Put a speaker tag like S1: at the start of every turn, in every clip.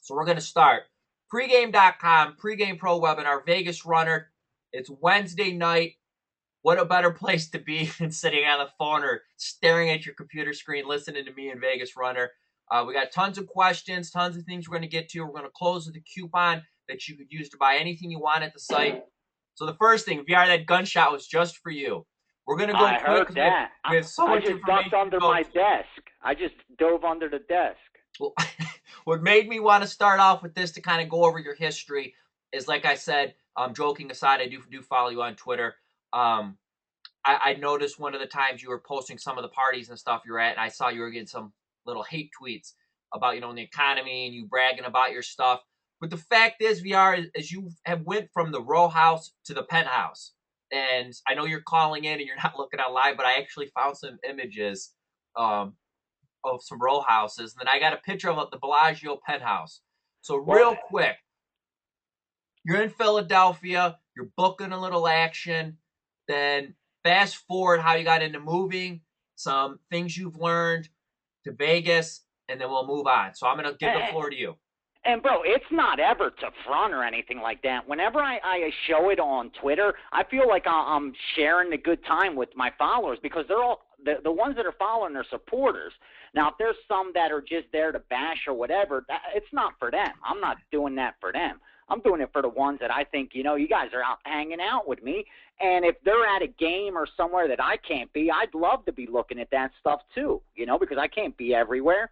S1: So we're going to start. Pregame.com, pregame pro webinar, Vegas Runner. It's Wednesday night. What a better place to be than sitting on the phone or staring at your computer screen, listening to me and Vegas Runner. We got tons of questions, tons of things we're going to get to. We're going to close with a coupon that you could use to buy anything you want at the site. So the first thing, VR, that gunshot was just for you. We're going to go
S2: I
S1: quick.
S2: heard that.
S1: We have so much
S2: I just
S1: information.
S2: ducked under my desk. I just dove under the desk.
S1: Well, what made me want to start off with this to kind of go over your history is, like I said, joking aside, I do follow you on Twitter. I noticed one of the times you were posting some of the parties and stuff you were at, and I saw you were getting some little hate tweets about, the economy and you bragging about your stuff. But the fact is, VR, is you have went from the row house to the penthouse. And I know you're calling in and you're not looking online, but I actually found some images of some row houses. And then I got a picture of the Bellagio penthouse. So real quick, you're in Philadelphia, you're booking a little action, then fast forward how you got into moving, some things you've learned to Vegas, and then we'll move on. So I'm going to give the floor to you.
S2: And, bro, it's not ever to front or anything like that. Whenever I show it on Twitter, I feel like I'm sharing a good time with my followers because they're all the ones that are following are supporters. Now, if there's some that are just there to bash or whatever, it's not for them. I'm not doing that for them. I'm doing it for the ones that I think, you guys are out hanging out with me. And if they're at a game or somewhere that I can't be, I'd love to be looking at that stuff too, because I can't be everywhere.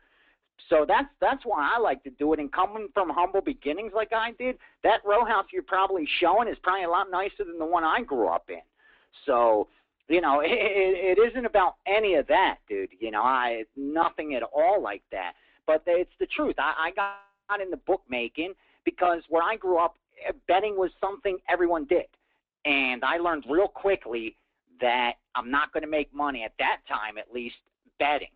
S2: So that's why I like to do it. And coming from humble beginnings like I did, that row house you're probably showing is probably a lot nicer than the one I grew up in. So, it isn't about any of that, dude. Nothing at all like that. But it's the truth. I got into bookmaking because where I grew up, betting was something everyone did. And I learned real quickly that I'm not going to make money at that time, at least, betting.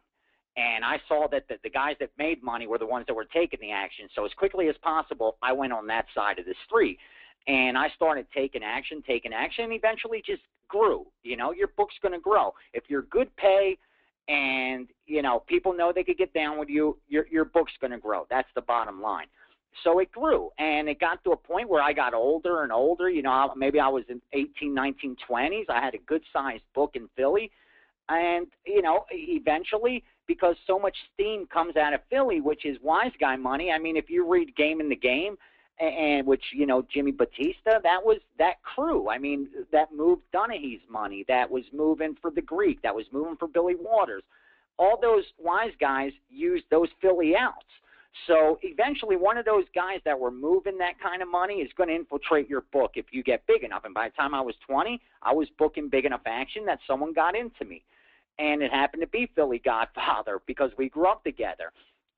S2: And I saw that the guys that made money were the ones that were taking the action. So as quickly as possible, I went on that side of the street. And I started taking action, and eventually just grew. Your book's going to grow. If you're good pay and, people know they could get down with you, your book's going to grow. That's the bottom line. So it grew, and it got to a point where I got older and older. Maybe I was in 18, 19, 20s. I had a good-sized book in Philly. And, eventually, because so much steam comes out of Philly, which is wise guy money. I mean, if you read Game in the Game, and which, Jimmy Batista, that was that crew. I mean, that moved Donaghy's money. That was moving for the Greek. That was moving for Billy Waters. All those wise guys used those Philly outs. So eventually one of those guys that were moving that kind of money is going to infiltrate your book if you get big enough. And by the time I was 20, I was booking big enough action that someone got into me. And it happened to be Philly Godfather because we grew up together.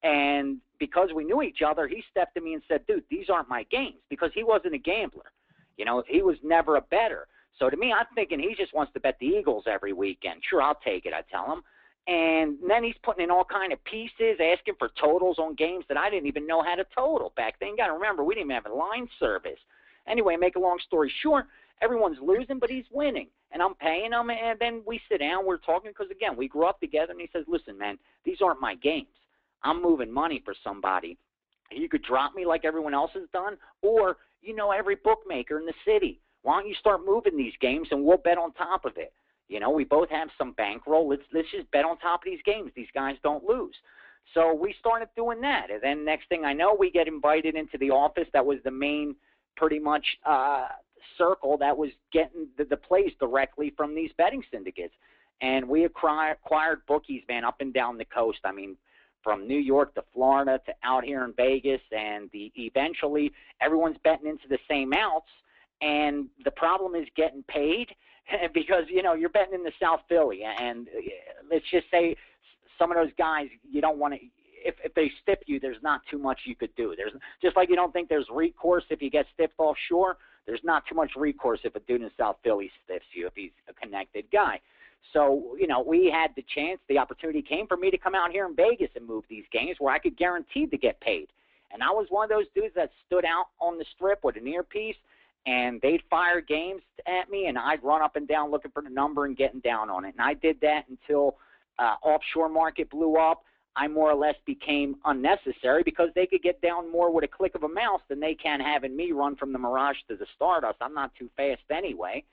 S2: And because we knew each other, he stepped to me and said, dude, these aren't my games, because he wasn't a gambler. He was never a bettor. So to me, I'm thinking he just wants to bet the Eagles every weekend. Sure, I'll take it, I tell him. And then he's putting in all kind of pieces, asking for totals on games that I didn't even know how to total back then. You got to remember, we didn't even have a line service. Anyway, make a long story short, everyone's losing, but he's winning. And I'm paying him, and then we sit down, we're talking, because, again, we grew up together, and he says, listen, man, these aren't my games. I'm moving money for somebody. You could drop me like everyone else has done, or, every bookmaker in the city. Why don't you start moving these games, and we'll bet on top of it. We both have some bankroll. Let's just bet on top of these games. These guys don't lose. So we started doing that. And then next thing I know, we get invited into the office. That was the main pretty much circle that was getting the plays directly from these betting syndicates. And we acquired bookies, man, up and down the coast. I mean, from New York to Florida to out here in Vegas. And eventually everyone's betting into the same outs. And the problem is getting paid. Because, you're betting in the South Philly, and let's just say some of those guys, you don't want to – if they stiff you, there's not too much you could do. There's just like you don't think there's recourse if you get stiffed offshore, there's not too much recourse if a dude in South Philly stiffs you if he's a connected guy. So, we had the chance, the opportunity came for me to come out here in Vegas and move these games where I could guarantee to get paid. And I was one of those dudes that stood out on the strip with an earpiece, and they'd fire games at me, and I'd run up and down looking for the number and getting down on it. And I did that until offshore market blew up. I more or less became unnecessary because they could get down more with a click of a mouse than they can having me run from the Mirage to the Stardust. I'm not too fast anyway.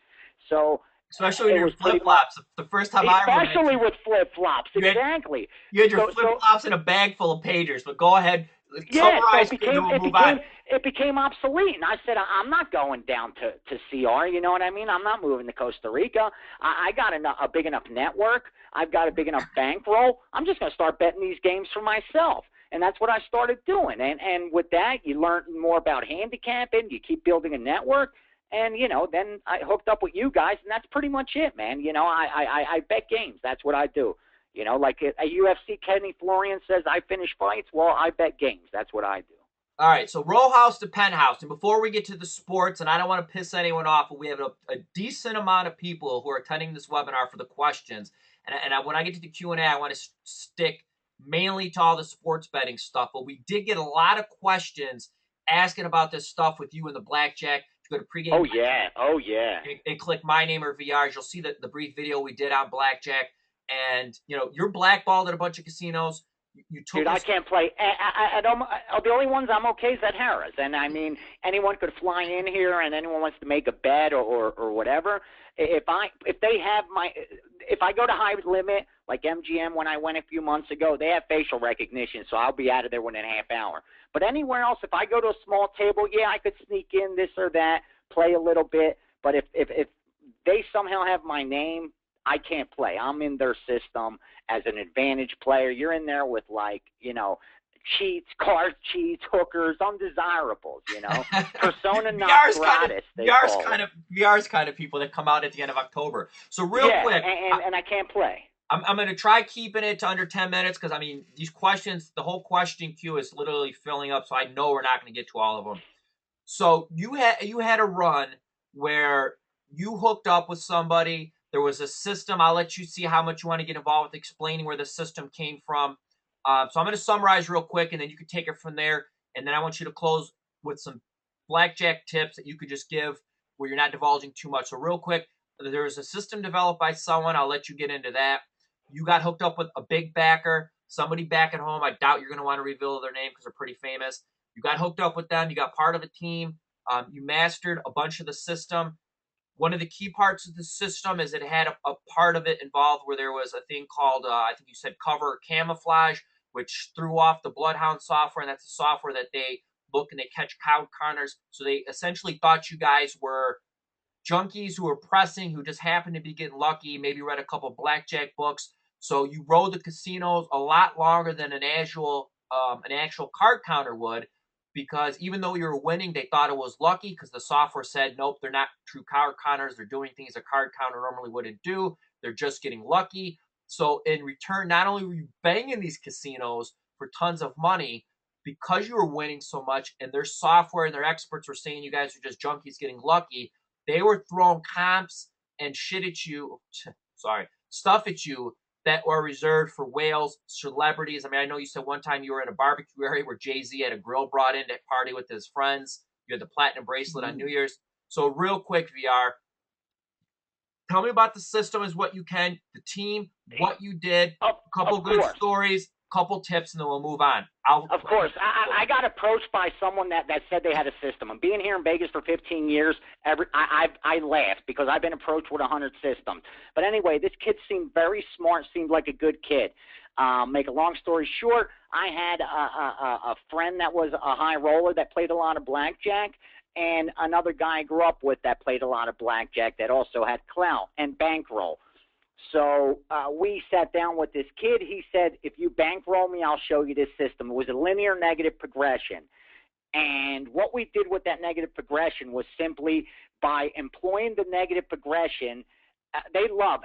S2: So
S1: Especially when
S2: it
S1: you're
S2: was pretty much,
S1: flip-flops. The first time I ever met
S2: especially
S1: you,
S2: with flip-flops, exactly.
S1: you had your
S2: So
S1: flip-flops in a bag full of pagers. But go ahead,
S2: yeah, so
S1: summarize, and then we'll move on.
S2: it became obsolete, and I said I'm not going down to CR. You know what I mean? I'm not moving to Costa Rica. I got a big enough network. I've got a big enough bankroll. I'm just going to start betting these games for myself, and that's what I started doing. And with that, you learn more about handicapping. You keep building a network. And, you know, then I hooked up with you guys, and that's pretty much it, man. You know, I bet games. That's what I do. You know, like a UFC Kenny Florian says, I finish fights. Well, I bet games. That's what I do.
S1: All right, so row house to penthouse. And before we get to the sports, and I don't want to piss anyone off, but we have a decent amount of people who are attending this webinar for the questions. And when I get to the Q&A, I want to stick mainly to all the sports betting stuff. But we did get a lot of questions asking about this stuff with you and the Blackjack. Go to pregame.
S2: Oh yeah.
S1: And click my name or VRs. You'll see the brief video we did on Blackjack. And you know you're blackballed at a bunch of casinos. You took.
S2: Dude, I can't play. The only ones I'm okay is at Harrah's, and I mean anyone could fly in here, and anyone wants to make a bet or whatever. If I go to high limit like MGM when I went a few months ago, they have facial recognition, so I'll be out of there within a half hour. But anywhere else, if I go to a small table, yeah, I could sneak in this or that, play a little bit. But if they somehow have my name, I can't play. I'm in their system as an advantage player. You're in there with, like, you know, cheats, card cheats, hookers, undesirables, you know. Persona non gratis.
S1: VR's kind of people that come out at the end of October. So real quick.
S2: And I can't play.
S1: I'm going to try keeping it to under 10 minutes because, I mean, these questions, the whole question queue is literally filling up, so I know we're not going to get to all of them. So you had a run where you hooked up with somebody. There was a system. I'll let you see how much you want to get involved with explaining where the system came from. So I'm going to summarize real quick, and then you can take it from there. And then I want you to close with some blackjack tips that you could just give where you're not divulging too much. So real quick, there was a system developed by someone. I'll let you get into that. You got hooked up with a big backer, somebody back at home. I doubt you're going to want to reveal their name because they're pretty famous. You got hooked up with them. You got part of a team. You mastered a bunch of the system. One of the key parts of the system is it had a part of it involved where there was a thing called, I think you said cover or camouflage, which threw off the Bloodhound software, and that's the software that they look and they catch count counters. So they essentially thought you guys were junkies who were pressing, who just happened to be getting lucky, maybe read a couple blackjack books. So you rode the casinos a lot longer than an actual card counter would, because even though you were winning, they thought it was lucky because the software said, nope, they're not true card counters. They're doing things a card counter normally wouldn't do. They're just getting lucky. So in return, not only were you banging these casinos for tons of money because you were winning so much, and their software and their experts were saying you guys are just junkies getting lucky, they were throwing comps and shit at you, stuff at you that were reserved for whales, celebrities. I mean, I know you said one time you were in a barbecue area where Jay-Z had a grill brought in to party with his friends. You had the platinum bracelet on New Year's. So real quick, VR, tell me about the system as what you can, the team, what you did, a couple good stories, couple tips, and then we'll move on.
S2: Of course. I got approached by someone that said they had a system. And being here in Vegas for 15 years, I laughed because I've been approached with 100 systems. But anyway, this kid seemed very smart, seemed like a good kid. Make a long story short, I had a friend that was a high roller that played a lot of blackjack, and another guy I grew up with that played a lot of blackjack that also had clout and bankroll. So we sat down with this kid. He said, if you bankroll me, I'll show you this system. It was a linear negative progression. And what we did with that negative progression was simply by employing the negative progression,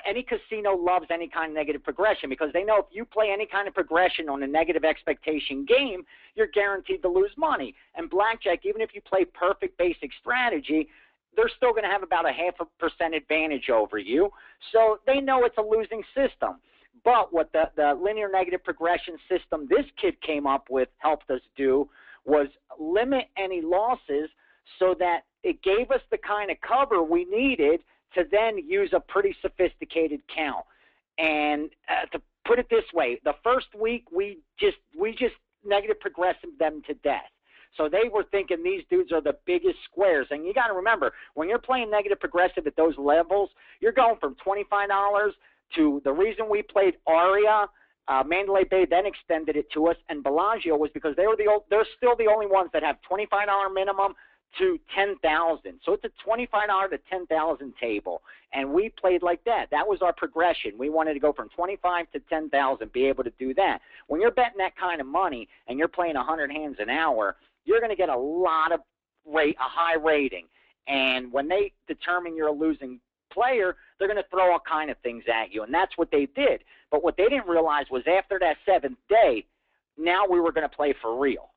S2: any casino loves any kind of negative progression because they know if you play any kind of progression on a negative expectation game, you're guaranteed to lose money. And blackjack, even if you play perfect basic strategy, they're still going to have about a 0.5% advantage over you. So they know it's a losing system. But what the linear negative progression system this kid came up with helped us do was limit any losses so that it gave us the kind of cover we needed to then use a pretty sophisticated count. And put it this way: the first week we just negative progressive them to death. So they were thinking these dudes are the biggest squares. And you got to remember, when you're playing negative progressive at those levels, you're going from $25 to the reason we played Aria. Mandalay Bay then extended it to us, and Bellagio was because they're still the only ones that have $25 minimum to $10,000. So it's a $25 to $10,000 table, and we played like that. That was our progression. We wanted to go from 25 to 10,000, be able to do that. When you're betting that kind of money and you're playing 100 hands an hour, you're going to get a high rating. And when they determine you're a losing player, they're going to throw all kind of things at you, and that's what they did. But what they didn't realize was after that 7th day, now we were going to play for real.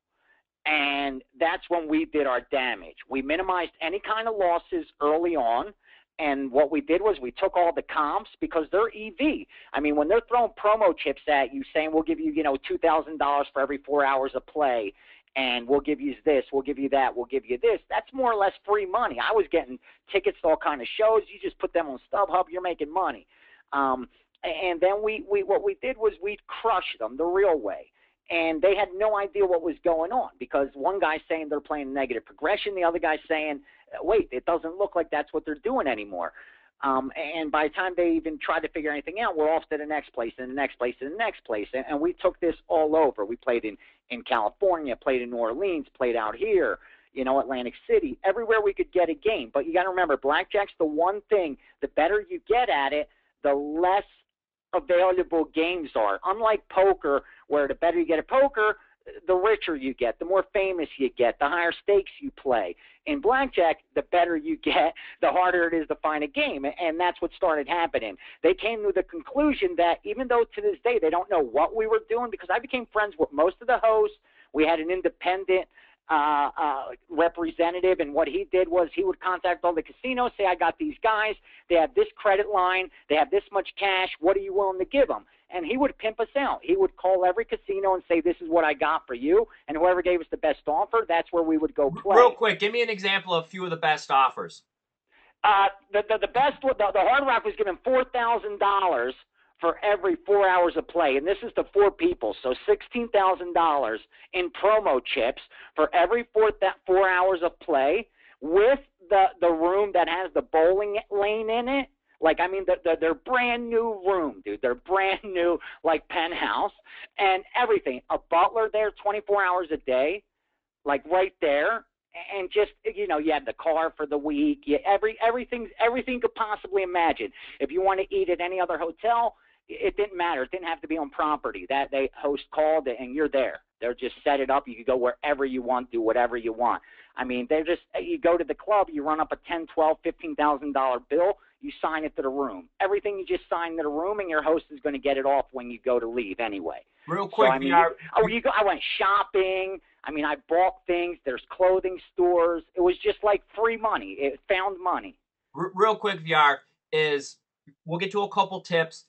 S2: And that's when we did our damage. We minimized any kind of losses early on, and what we did was we took all the comps because they're EV. I mean, when they're throwing promo chips at you saying we'll give you, $2,000 for every 4 hours of play, and we'll give you this, we'll give you that, we'll give you this, that's more or less free money. I was getting tickets to all kind of shows. You just put them on StubHub, you're making money. And then what we did was we crushed them the real way. And they had no idea what was going on because one guy's saying they're playing negative progression, the other guy's saying, wait, it doesn't look like that's what they're doing anymore. And by the time they even tried to figure anything out, we're off to the next place and the next place and the next place. And we took this all over. We played in California, played in New Orleans, played out here, Atlantic City, everywhere we could get a game. But you got to remember, Blackjack's the one thing, the better you get at it, the less available games are. Unlike poker, where the better you get at poker, the richer you get, the more famous you get, the higher stakes you play. In Blackjack, the better you get, the harder it is to find a game, and that's what started happening. They came to the conclusion that even though to this day they don't know what we were doing, because I became friends with most of the hosts, we had an independent representative, and what he did was he would contact all the casinos, say, I got these guys, they have this credit line, they have this much cash, what are you willing to give them? And he would pimp us out. He would call every casino and say, this is what I got for you, and whoever gave us the best offer, that's where we would go play.
S1: Real quick, give me an example of a few of the best offers.
S2: The best, the Hard Rock was given $4,000 for every 4 hours of play, and this is to 4 people, so $16,000 in promo chips for every 4 hours of play with the room that has the bowling lane in it. Like, I mean, they're brand new room, dude. They're brand new, like, penthouse and everything. A butler there 24 hours a day, like right there. And just, you have the car for the week. Everything you could possibly imagine. If you want to eat at any other hotel, it didn't matter. It didn't have to be on property. That they host called and you're there. They're just set it up. You can go wherever you want, do whatever you want. I mean, you go to the club, you run up a $10, $12, $15,000 bill, you sign it to the room. Everything you just sign to the room, and your host is going to get it off when you go to leave anyway.
S1: Real quick,
S2: so, I mean, I went shopping. I mean, I bought things. There's clothing stores. It was just like free money. It found money.
S1: Real quick, VR, we'll get to a couple tips.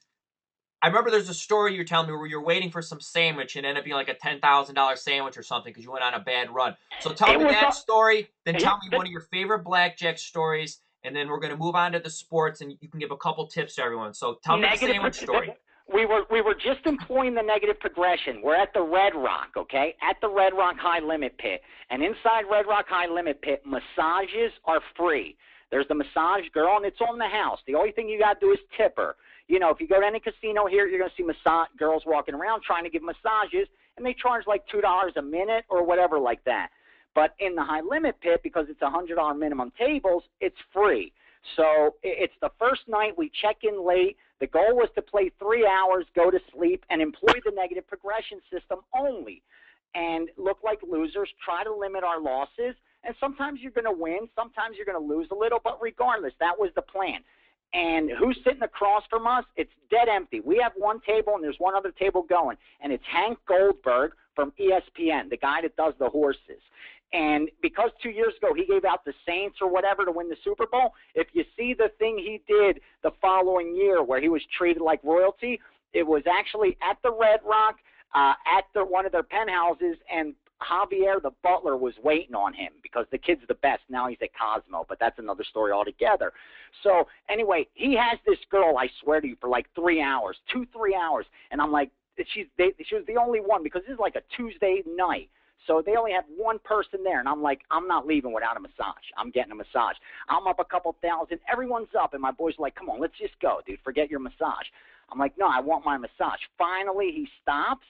S1: I remember there's a story you're telling me where you're waiting for some sandwich and ended up being like a $10,000 sandwich or something because you went on a bad run. So tell me that story, then tell me one of your favorite Blackjack stories, and then we're going to move on to the sports, and you can give a couple tips to everyone. So tell me the sandwich story.
S2: We were just employing the negative progression. We're at the Red Rock, okay? At the Red Rock High Limit Pit. And inside Red Rock High Limit Pit, massages are free. There's the massage girl, and it's on the house. The only thing you got to do is tip her. If you go to any casino here, you're going to see massage girls walking around trying to give massages, and they charge like $2 a minute or whatever like that. But in the high limit pit, because it's $100 minimum tables, it's free. So it's the first night. We check in late. The goal was to play 3 hours, go to sleep, and employ the negative progression system only, and look like losers, try to limit our losses. And sometimes you're going to win, sometimes you're going to lose a little, but regardless, that was the plan. And who's sitting across from us? It's dead empty. We have one table, and there's one other table going, and it's Hank Goldberg from ESPN, the guy that does the horses. And because 2 years ago he gave out the Saints or whatever to win the Super Bowl, if you see the thing he did the following year where he was treated like royalty, it was actually at the Red Rock, at one of their penthouses, and Javier, the butler, was waiting on him because the kid's the best. Now he's at Cosmo, but that's another story altogether. So anyway, he has this girl, I swear to you, for like 3 hours, 3 hours. And I'm like, she was the only one because this is like a Tuesday night. So they only had one person there. And I'm like, I'm not leaving without a massage. I'm getting a massage. I'm up a couple thousand. Everyone's up. And my boy's like, come on, let's just go, dude. Forget your massage. I'm like, no, I want my massage. Finally, he stops.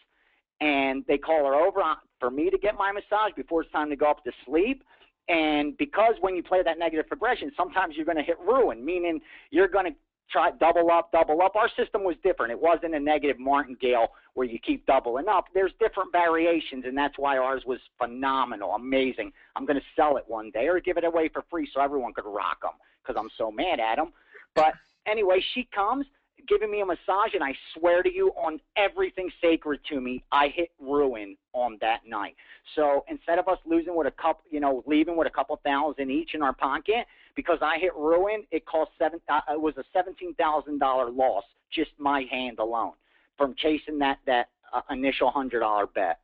S2: And they call her over for me to get my massage before it's time to go up to sleep. And because when you play that negative progression, sometimes you're going to hit ruin, meaning you're going to try double up. Our system was different. It wasn't a negative martingale where you keep doubling up. There's different variations, and that's why ours was phenomenal, amazing. I'm going to sell it one day or give it away for free so everyone could rock them because I'm so mad at them. But anyway, she comes giving me a massage, and I swear to you, on everything sacred to me, I hit ruin on that night. So instead of us losing with a couple, leaving with a couple thousand each in our pocket, because I hit ruin, it cost it was a $17,000 loss, just my hand alone, from chasing that initial $100 bet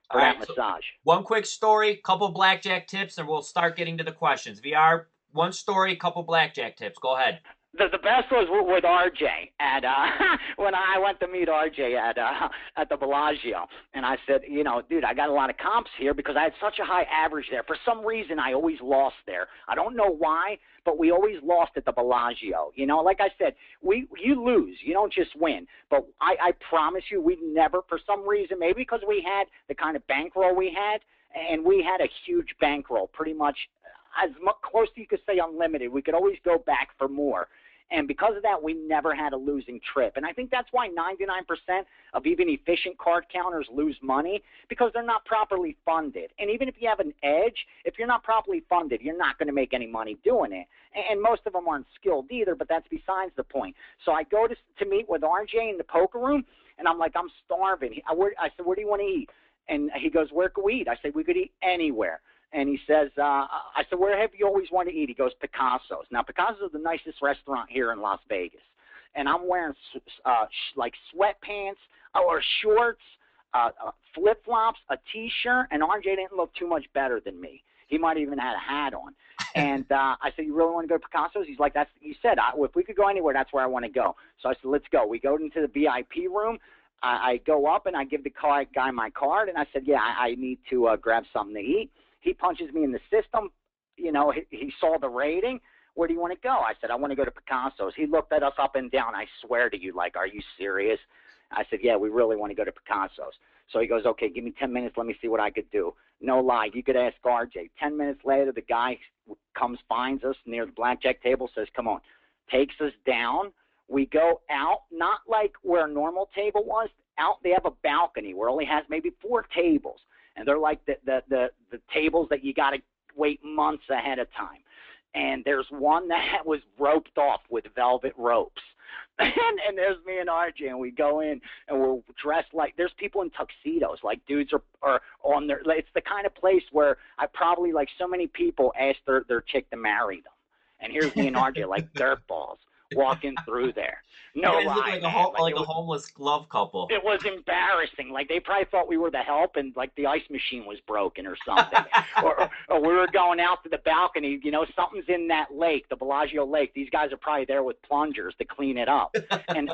S2: for that massage.
S1: So one quick story, couple blackjack tips, and we'll start getting to the questions. VR, one story, couple blackjack tips. Go ahead.
S2: The best was with RJ at when I went to meet RJ at the Bellagio, and I said, dude, I got a lot of comps here because I had such a high average there. For some reason, I always lost there. I don't know why, but we always lost at the Bellagio. Like I said, you lose, you don't just win. But I promise you, we never, for some reason, maybe because we had the kind of bankroll we had, and we had a huge bankroll, pretty much as close to you could say unlimited. We could always go back for more. And because of that, we never had a losing trip. And I think that's why 99% of even efficient card counters lose money, because they're not properly funded. And even if you have an edge, if you're not properly funded, you're not going to make any money doing it. And most of them aren't skilled either, but that's besides the point. So I go to meet with RJ in the poker room, and I'm like, I'm starving. I said, where do you want to eat? And he goes, where could we eat? I said, we could eat anywhere. And he says, I said, where have you always wanted to eat? He goes, Picasso's. Now, Picasso's is the nicest restaurant here in Las Vegas. And I'm wearing like sweatpants or shorts, flip-flops, a T-shirt, and RJ didn't look too much better than me. He might have even had a hat on. And I said, you really want to go to Picasso's? He's like, he said, if we could go anywhere, that's where I want to go. So I said, let's go. We go into the VIP room. I go up, and I give the guy my card, and I said, yeah, I need to grab something to eat. He punches me in the system. He saw the rating. Where do you want to go? I said, I want to go to Picasso's. He looked at us up and down. I swear to you, like, are you serious? I said, yeah, we really want to go to Picasso's. So he goes, okay, give me 10 minutes. Let me see what I could do. No lie. You could ask RJ. 10 minutes later, the guy comes, finds us near the blackjack table, says, come on, takes us down. We go out, not like where a normal table was. Out, they have a balcony where it only has maybe 4 tables. And they're like the tables that you got to wait months ahead of time. And there's one that was roped off with velvet ropes. And there's me and RJ, and we go in, and we're dressed like – there's people in tuxedos. Like, dudes are on their – it's the kind of place where I probably, like so many people, asked their chick to marry them. And here's me and RJ like dirtballs walking through there. No lie,
S1: look like a homeless glove couple.
S2: It was embarrassing. Like, they probably thought we were the help, and like the ice machine was broken or something. or we were going out to the balcony. Something's in that lake, the Bellagio Lake. These guys are probably there with plungers to clean it up. and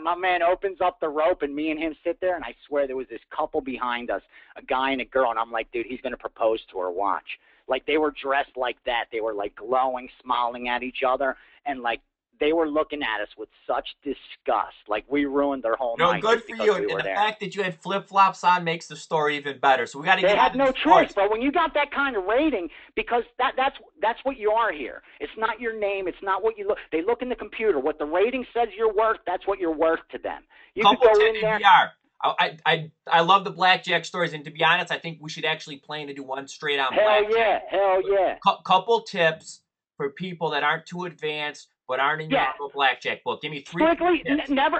S2: my man opens up the rope, and me and him sit there, and I swear there was this couple behind us, a guy and a girl, and I'm like, dude, he's going to propose to her. Watch. Like, they were dressed like that. They were like glowing, smiling at each other, and like, they were looking at us with such disgust. Like, we ruined their whole night.
S1: No, good for you. And the fact that you had flip-flops on makes the story even better. So we got to get.
S2: They had no choice, but when you got that kind of rating, because that's what you are here. It's not your name. It's not what you look. They look in the computer. What the rating says you're worth, that's what you're worth to them. You could go in there.
S1: I love the blackjack stories, and to be honest, I think we should actually plan to do one straight on blackjack.
S2: Hell yeah.
S1: Couple tips for people that aren't too advanced but aren't in your blackjack book. Give me 3
S2: Strictly,
S1: tips.
S2: never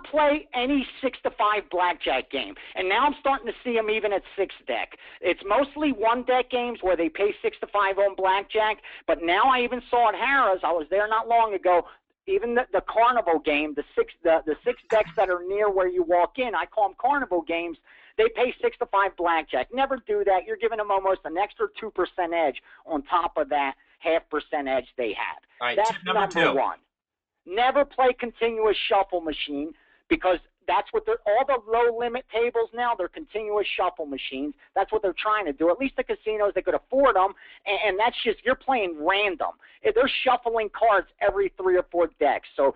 S2: play any 6-5 blackjack game. And now I'm starting to see them even at 6 deck. It's mostly 1 deck games where they pay 6-5 on blackjack. But now I even saw at Harrah's, I was there not long ago, even the carnival game, the six decks that are near where you walk in, I call them carnival games. They pay 6-5 blackjack. Never do that. You're giving them almost an extra 2% edge on top of that 0.5% edge they have.
S1: All right,
S2: That's
S1: tip number
S2: number
S1: 2.
S2: one. Never play continuous shuffle machine, because that's what they're, all the low limit tables now, they're continuous shuffle machines. That's what they're trying to do. At least the casinos, they could afford them, and that's just, you're playing random. They're shuffling cards every 3 or 4 decks. So,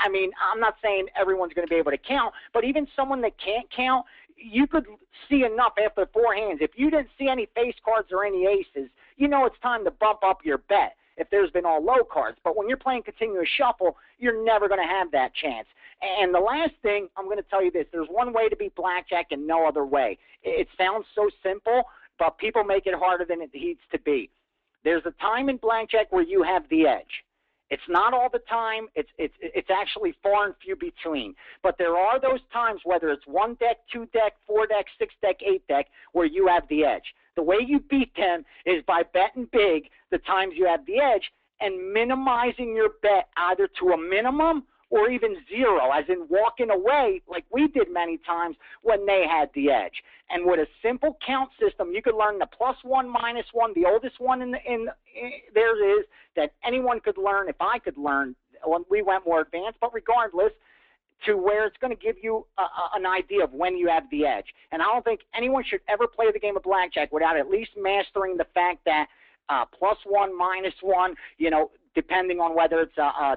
S2: I mean, I'm not saying everyone's going to be able to count, but even someone that can't count, you could see enough after 4 hands. If you didn't see any face cards or any aces, you know it's time to bump up your bet if there's been all low cards. But when you're playing continuous shuffle, you're never going to have that chance. And the last thing, I'm going to tell you this. There's one way to beat blackjack and no other way. It sounds so simple, but people make it harder than it needs to be. There's a time in blackjack where you have the edge. It's not all the time. It's actually far and few between. But there are those times, whether it's 1 deck, 2 deck, 4 deck, 6 deck, 8 deck, where you have the edge. The way you beat them is by betting big the times you have the edge and minimizing your bet either to a minimum or even 0, as in walking away like we did many times when they had the edge. And with a simple count system, you could learn the +1, -1. The oldest one there is that anyone could learn. If I could learn, we went more advanced, but regardless, to where it's going to give you an idea of when you have the edge. And I don't think anyone should ever play the game of blackjack without at least mastering the fact that +1, -1, you know, depending on whether it's a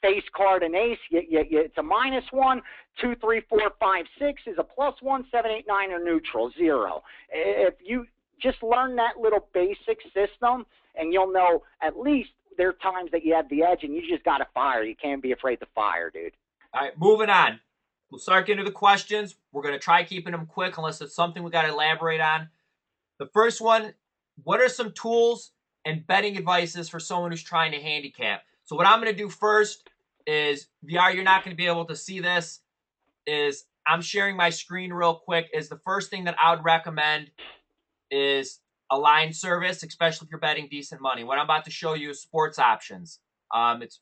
S2: face card and ace, it's a -1, 2, 3, 4, 5, 6 is a +1, 7, 8, 9 are neutral, 0. If you just learn that little basic system, and you'll know at least there are times that you have the edge and you just got to fire. You can't be afraid to fire, dude.
S1: All right, moving on. We'll start getting to the questions. We're going to try keeping them quick unless it's something we got to elaborate on. The first one, what are some tools and betting advices for someone who's trying to handicap? So what I'm going to do first is, VR, you're not going to be able to see this, is I'm sharing my screen real quick. Is the first thing that I would recommend is a line service, especially if you're betting decent money. What I'm about to show you is sports options. It's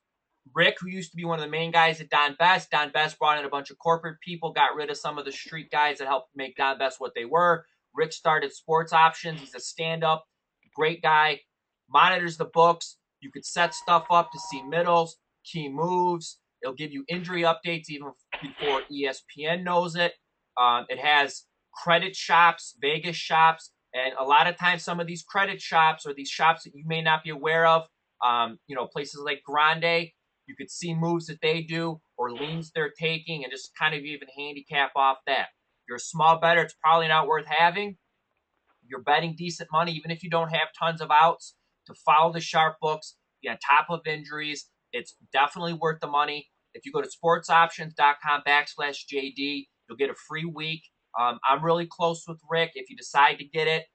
S1: Rick, who used to be one of the main guys at Don Best. Don Best brought in a bunch of corporate people, got rid of some of the street guys that helped make Don Best what they were. Rick started sports options. He's a stand-up, great guy, monitors the books. You could set stuff up to see middles, key moves. It'll give you injury updates even before ESPN knows it. It has credit shops, Vegas shops, and a lot of times some of these credit shops or these shops that you may not be aware of, places like Grande, you could see moves that they do or leans they're taking and just kind of even handicap off that. If you're a small bettor, it's probably not worth having. You're betting decent money, even if you don't have tons of outs, to follow the sharp books, be on top of injuries. It's definitely worth the money. If you go to sportsoptions.com/JD, you'll get a free week. I'm really close with Rick. If you decide to get it,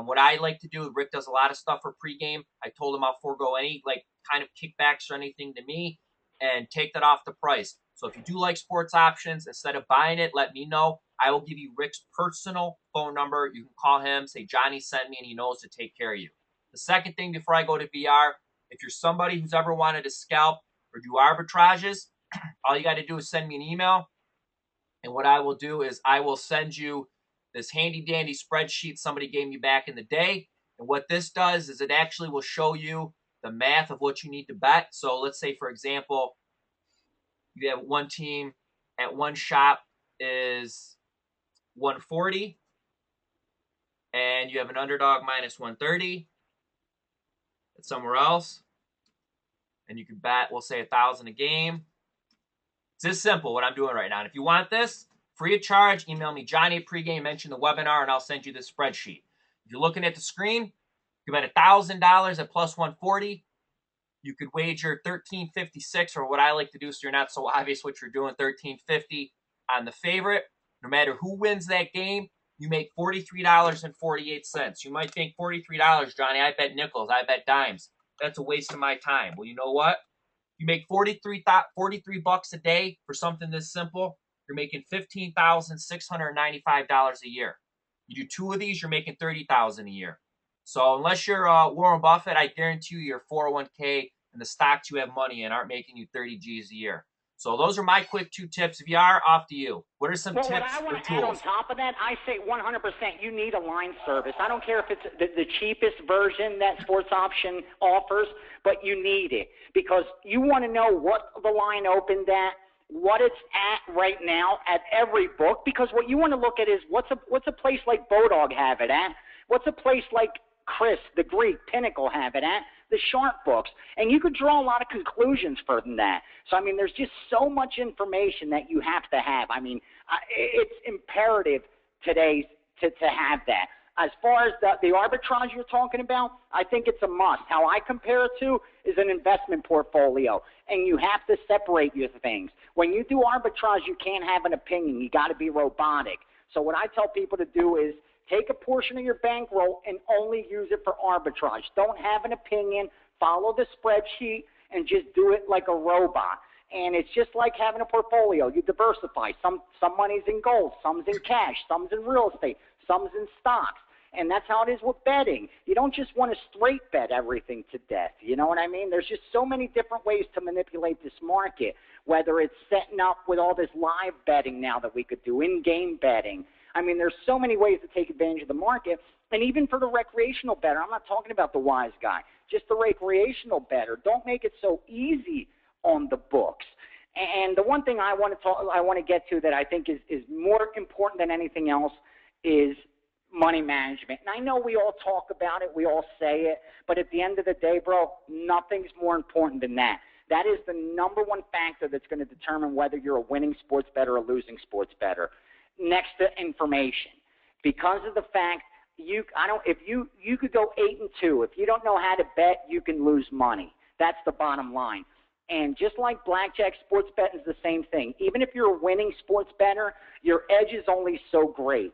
S1: what I like to do, Rick does a lot of stuff for pregame. I told him I'll forego any kind of kickbacks or anything to me and take that off the price. So if you do like sports options, instead of buying it, let me know. I will give you Rick's personal phone number. You can call him, say Johnny sent me, and he knows to take care of you. The second thing before I go to VR, if you're somebody who's ever wanted to scalp or do arbitrages, all you got to do is send me an email. And what I will do is I will send you this handy dandy spreadsheet somebody gave me back in the day. And what this does is it actually will show you the math of what you need to bet. So let's say, for example, you have one team at one shop is 140, and you have an underdog minus 130 at somewhere else, and you can bet, we'll say, 1,000 a game. It's this simple what I'm doing right now. And if you want this, free of charge, email me Johnny at pregame, mention the webinar, and I'll send you this spreadsheet. If you're looking at the screen, you bet $1,000 at plus 140. You could wager $13.56, or what I like to do so you're not so obvious what you're doing, $13.50 on the favorite. No matter who wins that game, you make $43.48. You might think $43, Johnny, I bet nickels, I bet dimes. That's a waste of my time. Well, you know what? You make 43 bucks a day for something this simple, you're making $15,695 a year. You do 2 of these, you're making $30,000 a year. So unless you're Warren Buffett, I guarantee you your 401k and the stocks you have money in aren't making you 30 G's a year. So those are my quick 2 tips. If you are, off to you. What are some
S2: Well, what
S1: tips
S2: I
S1: or
S2: want to add on
S1: tools?
S2: top of that, I say 100% you need a line service. I don't care if it's the cheapest version that Sports Option offers, but you need it because you want to know what the line opened at, what it's at right now at every book, because what you want to look at is what's a place like Bodog have it at, what's a place like Chris, the Greek, Pinnacle have it at, the Sharp books, and you could draw a lot of conclusions from that. So, I mean, there's just so much information that you have to have. I mean, it's imperative today to have that. As far as the arbitrage you're talking about, I think it's a must. How I compare it to is an investment portfolio, and you have to separate your things. When you do arbitrage, you can't have an opinion. You got to be robotic. So what I tell people to do is take a portion of your bankroll and only use it for arbitrage. Don't have an opinion. Follow the spreadsheet and just do it like a robot. And it's just like having a portfolio. You diversify. Some money's in gold, some's in cash, some's in real estate, some's in stocks. And that's how it is with betting. You don't just want to straight bet everything to death. You know what I mean? There's just so many different ways to manipulate this market, whether it's setting up with all this live betting now that we could do, in-game betting. I mean, there's so many ways to take advantage of the market. And even for the recreational bettor, I'm not talking about the wise guy, just the recreational bettor. Don't make it so easy on the books. And the one thing I want to get to that I think is more important than anything else is money management. And I know we all talk about it, we all say it, but at the end of the day, bro, nothing's more important than that. That is the number one factor that's going to determine whether you're a winning sports bettor or a losing sports bettor, next to information. Because of the fact you could go 8-2. If you don't know how to bet, you can lose money. That's the bottom line. And just like blackjack, sports betting is the same thing. Even if you're a winning sports bettor, your edge is only so great.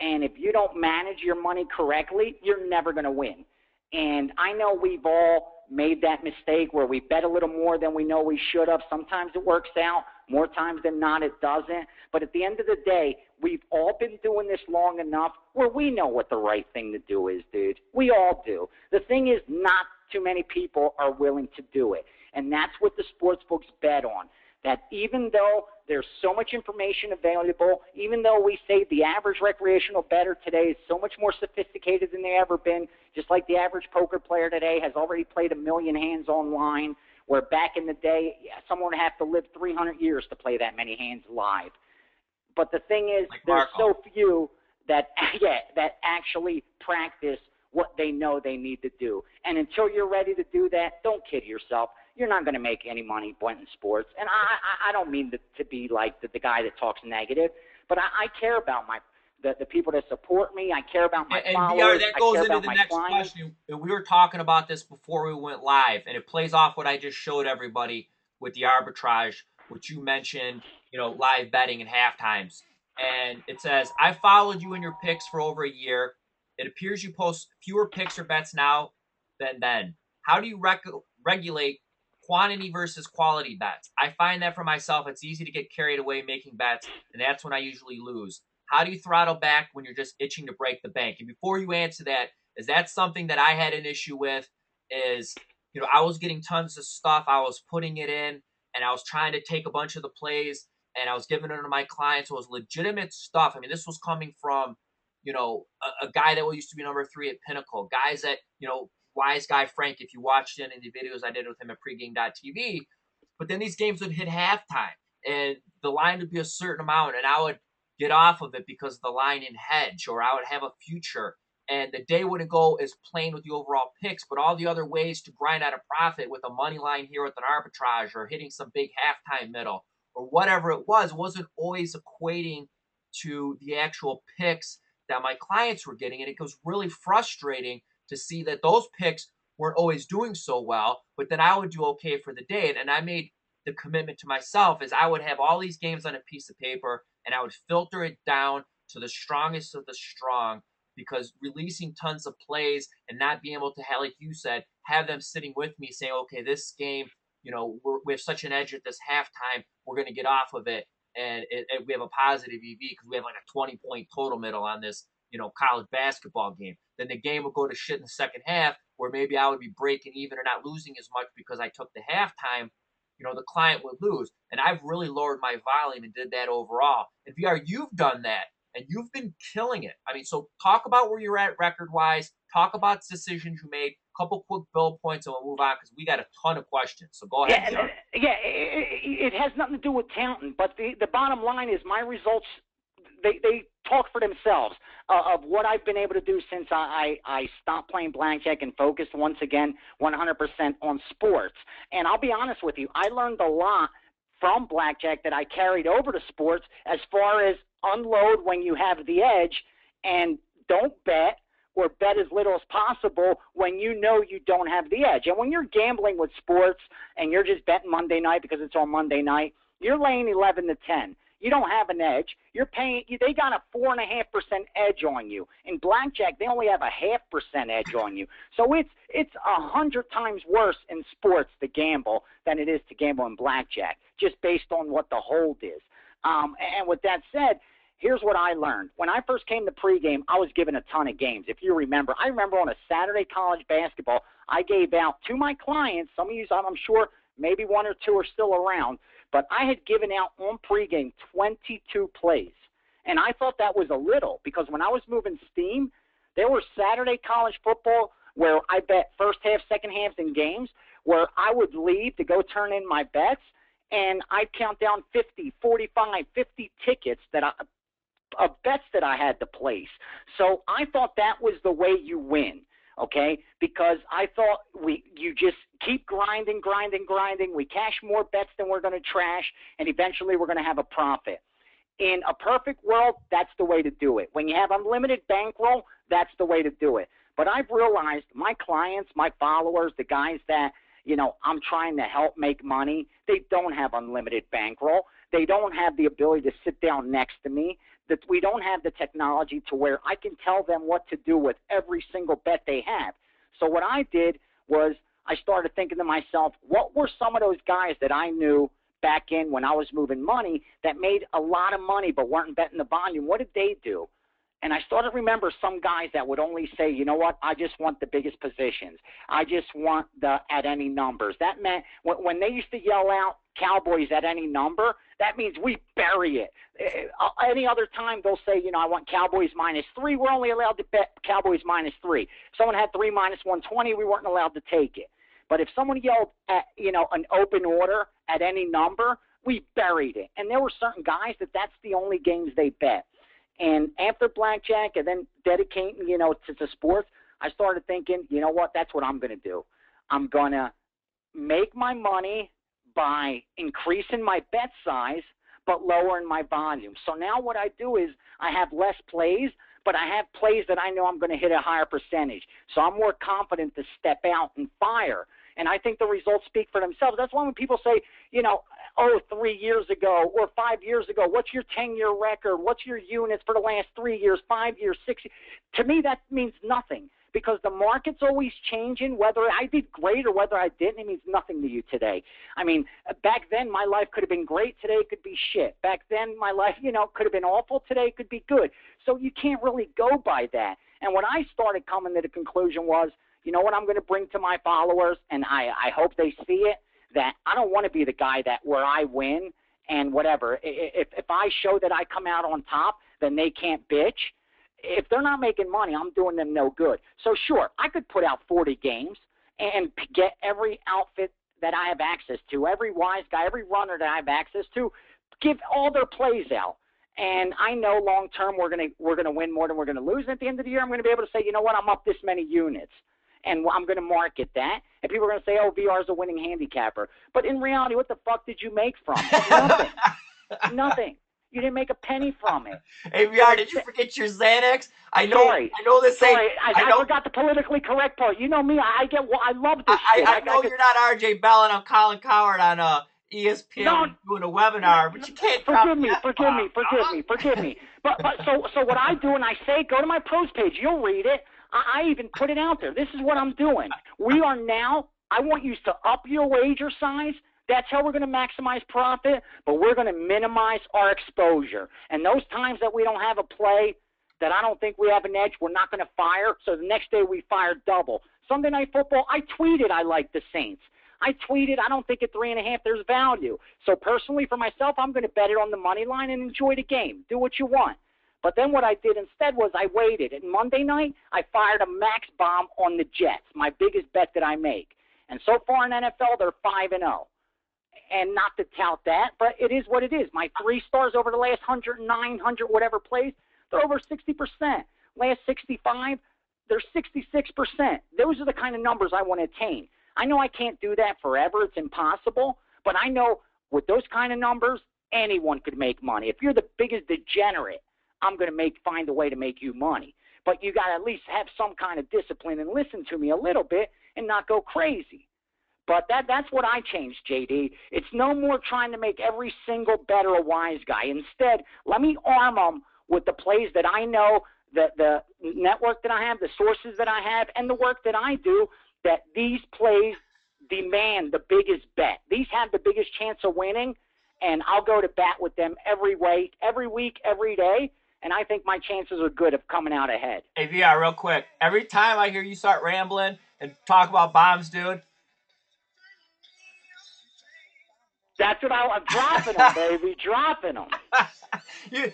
S2: And if you don't manage your money correctly, you're never going to win. And I know we've all made that mistake where we bet a little more than we know we should have. Sometimes it works out. More times than not, it doesn't. But at the end of the day, we've all been doing this long enough where we know what the right thing to do is, dude. We all do. The thing is, not too many people are willing to do it. And that's what the sports books bet on. That even though there's so much information available, even though we say the average recreational bettor today is so much more sophisticated than they ever been, just like the average poker player today has already played 1 million hands online, where back in the day, someone would have to live 300 years to play that many hands live. But the thing is,
S1: Like
S2: there's
S1: Marco.
S2: so few that actually practice what they know they need to do. And until you're ready to do that, don't kid yourself. You're not going to make any money betting sports. And I don't mean to be like the guy that talks negative, but I care about the people that support me. I care about my followers.
S1: VR, that goes
S2: I care
S1: into
S2: about
S1: the
S2: my
S1: next
S2: clients.
S1: question. And we were talking about this before we went live, and it plays off what I just showed everybody with the arbitrage, which you mentioned, live betting and half times. And it says, I followed you in your picks for over a year. It appears you post fewer picks or bets now than then. How do you regulate quantity versus quality bets? I find that for myself, it's easy to get carried away making bets, and that's when I usually lose. How do you throttle back when you're just itching to break the bank? And before you answer that, is that something that I had an issue with? Is, I was getting tons of stuff. I was putting it in, and I was trying to take a bunch of the plays, and I was giving it to my clients. It was legitimate stuff. I mean, this was coming from, a guy that used to be number 3 at Pinnacle. Guys that, wise guy Frank, if you watched any of the videos I did with him at pregame.tv. But then these games would hit halftime, and the line would be a certain amount, and I would get off of it because of the line in hedge, or I would have a future, and the day wouldn't go as plain with the overall picks, but all the other ways to grind out a profit with a money line here with an arbitrage or hitting some big halftime middle or whatever it wasn't always equating to the actual picks that my clients were getting. And it was really frustrating to see that those picks weren't always doing so well, but then I would do okay for the day. And I made the commitment to myself is I would have all these games on a piece of paper and I would filter it down to the strongest of the strong, because releasing tons of plays and not being able to have, like you said, have them sitting with me saying, okay, this game, we have such an edge at this halftime, we're going to get off of it. And we have a positive EV because we have like a 20-point total middle on this, college basketball game. Then the game would go to shit in the second half, where maybe I would be breaking even or not losing as much because I took the halftime. the client would lose. And I've really lowered my volume and did that overall. And VR, you've done that and you've been killing it. I mean, so talk about where you're at record wise, talk about decisions you made, a couple quick bullet points, and we'll move on because we got a ton of questions. So go ahead, VR.
S2: It has nothing to do with counting, but the bottom line is my results, they talk for themselves of what I've been able to do since I stopped playing blackjack and focused once again 100% on sports. And I'll be honest with you, I learned a lot from blackjack that I carried over to sports as far as unload when you have the edge and don't bet or bet as little as possible when you know you don't have the edge. And when you're gambling with sports and you're just betting Monday night because it's on Monday night, you're laying 11 to 10. You don't have an edge. You're paying. They got a 4.5% edge on you. In blackjack, they only have a 0.5% edge on you. So it's 100 times worse in sports to gamble than it is to gamble in blackjack, just based on what the hold is. And with that said, here's what I learned. When I first came to pregame, I was given a ton of games. If you remember, I remember on a Saturday college basketball, I gave out to my clients, some of you, I'm sure maybe one or two are still around, but I had given out on pregame 22 plays. And I thought that was a little because when I was moving steam, there were Saturday college football where I bet first half, second halves in games where I would leave to go turn in my bets, and I'd count down 50, 45, 50 tickets of bets that I had to place. So I thought that was the way you win, okay? Because I thought you just keep grinding. We cash more bets than we're going to trash, and eventually we're going to have a profit. In a perfect world, that's the way to do it. When you have unlimited bankroll, that's the way to do it. But I've realized my clients, my followers, the guys that, I'm trying to help make money, they don't have unlimited bankroll. They don't have the ability to sit down next to me. That we don't have the technology to where I can tell them what to do with every single bet they have. So what I did was I started thinking to myself, what were some of those guys that I knew back in when I was moving money that made a lot of money but weren't betting the volume? What did they do? And I started to remember some guys that would only say, you know what, I just want the biggest positions. I just want the at any numbers. That meant when they used to yell out Cowboys at any number, that means we bury it. Any other time they'll say, I want Cowboys -3. We're only allowed to bet Cowboys -3. If someone had 3 -120, we weren't allowed to take it. But if someone yelled at, an open order at any number, we buried it. And there were certain guys that's the only games they bet. And after blackjack and then dedicating, to sports, I started thinking, you know what, that's what I'm going to do. I'm going to make my money by increasing my bet size but lowering my volume. So now what I do is I have less plays, but I have plays that I know I'm going to hit a higher percentage. So I'm more confident to step out and fire. And I think the results speak for themselves. That's why when people say, 3 years ago or 5 years ago, what's your 10-year record? What's your units for the last 3 years, 5 years, 6 years? To me, that means nothing because the market's always changing. Whether I did great or whether I didn't, it means nothing to you today. I mean, back then my life could have been great. Today it could be shit. Back then my life, could have been awful. Today it could be good. So you can't really go by that. And what I started coming to the conclusion was, you know what I'm going to bring to my followers, and I hope they see it, that I don't want to be the guy where I win and whatever. If I show that I come out on top, then they can't bitch. If they're not making money, I'm doing them no good. So sure, I could put out 40 games and get every outfit that I have access to, every wise guy, every runner that I have access to, give all their plays out. And I know long term we're gonna win more than we're gonna lose. And at the end of the year, I'm going to be able to say, you know what, I'm up this many units. And I'm going to market that. And people are going to say, oh, VR is a winning handicapper. But in reality, what the fuck did you make from it? Nothing. Nothing. You didn't make a penny from it.
S1: Hey, VR, did you forget your Xanax? I know this ain't.
S2: Sorry, I forgot the politically correct part. You know me. I love this shit.
S1: I know you're not RJ Bell and I'm Colin Coward on ESPN doing a webinar, but you can't.
S2: Forgive me. But so what I do, and I say, go to my pros page. You'll read it. I even put it out there. This is what I'm doing. We are now, I want you to up your wager size. That's how we're going to maximize profit, but we're going to minimize our exposure. And those times that we don't have a play, that I don't think we have an edge, we're not going to fire. So the next day we fire double. Sunday Night Football, I tweeted I like the Saints. I tweeted, I don't think at 3.5 there's value. So personally for myself, I'm going to bet it on the money line and enjoy the game. Do what you want. But then what I did instead was I waited. And Monday night, I fired a max bomb on the Jets, my biggest bet that I make. And so far in NFL, they're 5-0. And not to tout that, but it is what it is. My 3 stars over the last 109, 100 whatever plays, they're over 60%. Last 65, they're 66%. Those are the kind of numbers I want to attain. I know I can't do that forever. It's impossible. But I know with those kind of numbers, anyone could make money. If you're the biggest degenerate, I'm going to find a way to make you money. But you got to at least have some kind of discipline and listen to me a little bit and not go crazy. But that's what I changed, JD. It's no more trying to make every single better a wise guy. Instead, let me arm them with the plays that I know, the network that I have, the sources that I have, and the work that I do, that these plays demand the biggest bet. These have the biggest chance of winning, and I'll go to bat with them every week, every day, and I think my chances are good of coming out ahead.
S1: Hey, VR, real quick. Every time I hear you start rambling and talk about bombs, dude,
S2: that's what I'm dropping them, baby, dropping them.
S1: You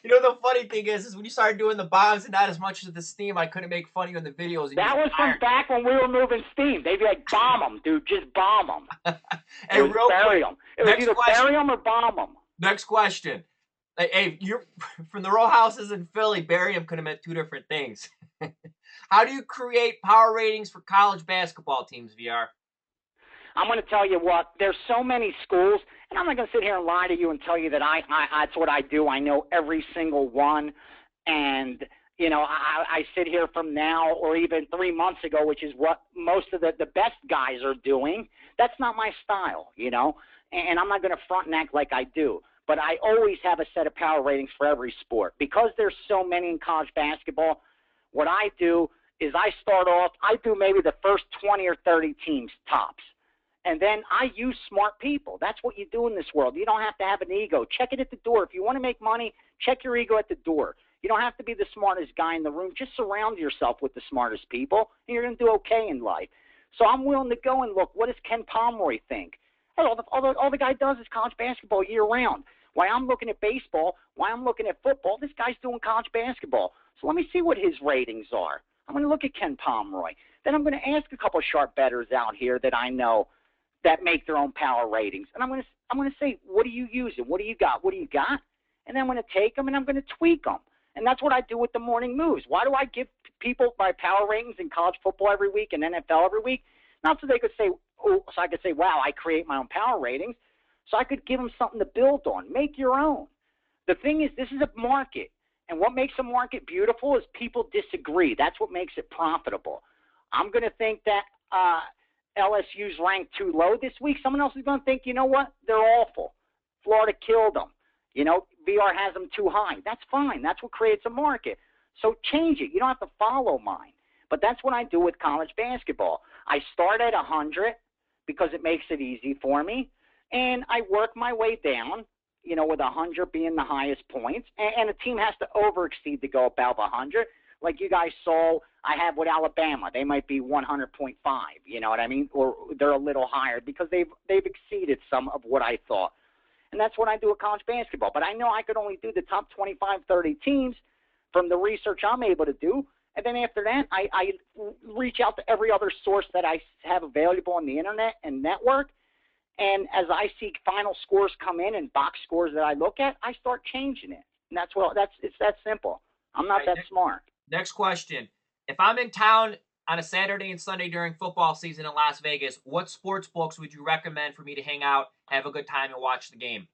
S1: know the funny thing is when you started doing the bombs and not as much as the steam, I couldn't make fun of you in the videos.
S2: That was from back when we were moving steam. They'd be like, bomb them, dude, just bomb them.
S1: Hey, real
S2: bury
S1: quick,
S2: them. It was either bury them or bomb them.
S1: Next question. Hey, you're from the row houses in Philly. Bury them could have meant 2 different things. How do you create power ratings for college basketball teams, VR?
S2: I'm going to tell you what, there's so many schools, and I'm not going to sit here and lie to you and tell you that that's what I do. I know every single one, and, you know, I sit here from now or even 3 months ago, which is what most of the best guys are doing. That's not my style, you know, and I'm not going to front and act like I do. But I always have a set of power ratings for every sport. Because there's so many in college basketball, what I do is I start off, I do maybe the first 20 or 30 teams tops. And then I use smart people. That's what you do in this world. You don't have to have an ego. Check it at the door. If you want to make money, check your ego at the door. You don't have to be the smartest guy in the room. Just surround yourself with the smartest people, and you're going to do okay in life. So I'm willing to go and look, what does Ken Pomeroy think? Hey, all the guy does is college basketball year-round. Why I'm looking at baseball, why I'm looking at football, this guy's doing college basketball. So let me see what his ratings are. I'm going to look at Ken Pomeroy. Then I'm going to ask a couple of sharp bettors out here that I know that make their own power ratings. And I'm going to say, what are you using? What do you got? What do you got? And then I'm going to take them and I'm going to tweak them. And that's what I do with the morning moves. Why do I give people my power ratings in college football every week and NFL every week? Not so they could say, oh, so I could say, wow, I create my own power ratings. So I could give them something to build on. Make your own. The thing is, this is a market. And what makes a market beautiful is people disagree. That's what makes it profitable. I'm going to think that LSU's ranked too low this week. Someone else is going to think, you know what? They're awful. Florida killed them. You know, VR has them too high. That's fine. That's what creates a market. So change it. You don't have to follow mine. But that's what I do with college basketball. I start at 100 because it makes it easy for me. And I work my way down, you know, with 100 being the highest points. And a team has to overexceed to go above 100. Like you guys saw, I have with Alabama. They might be 100.5, you know what I mean? Or they're a little higher because they've exceeded some of what I thought. And that's what I do with college basketball. But I know I could only do the top 25, 30 teams from the research I'm able to do. And then after that, I reach out to every other source that I have available on the internet and network. And as I see final scores come in and box scores that I look at, I start changing it. And it's that simple. I'm not that smart.
S1: Next question. If I'm in town on a Saturday and Sunday during football season in Las Vegas, what sports books would you recommend for me to hang out, have a good time, and watch the game?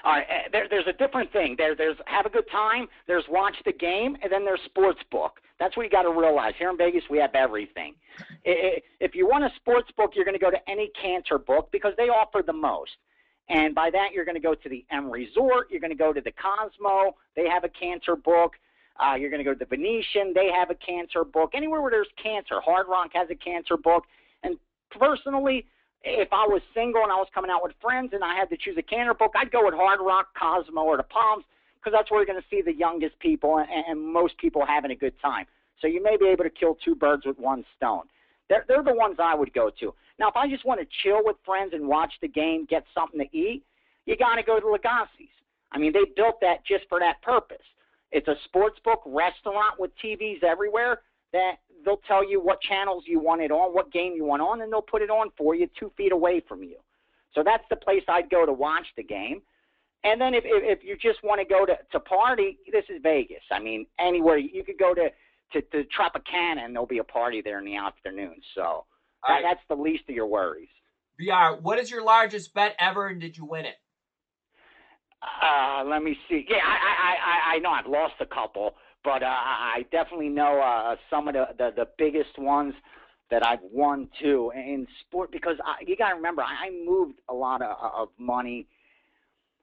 S2: All right, there's a different thing. There's have a good time, there's watch the game, and then there's sports book. That's what you got to realize. Here in Vegas, we have everything. If you want a sports book, you're going to go to any Cantor book because they offer the most. And by that, you're going to go to the M Resort. You're going to go to the Cosmo. They have a Cantor book. You're going to go to the Venetian. They have a Cantor book. Anywhere where there's Cantor. Hard Rock has a Cantor book. And personally, if I was single and I was coming out with friends and I had to choose a Cantor book, I'd go with Hard Rock, Cosmo, or the Palms because that's where you're going to see the youngest people and most people having a good time. So you may be able to kill 2 birds with 1 stone. They're the ones I would go to. Now, if I just want to chill with friends and watch the game, get something to eat, you got to go to Legacy's. I mean, they built that just for that purpose. It's a sports book restaurant with TVs everywhere that they'll tell you what channels you want it on, what game you want on, and they'll put it on for you 2 feet away from you. So that's the place I'd go to watch the game. And then if you just want to go to party, this is Vegas. I mean, anywhere. You could go to Tropicana, and there'll be a party there in the afternoon. So that's the least of your worries.
S1: VR, what is your largest bet ever, and did you win it?
S2: Let me see. Yeah, I know I've lost a couple, but I definitely know some of the biggest ones that I've won too in sport, because you got to remember, I moved a lot of money.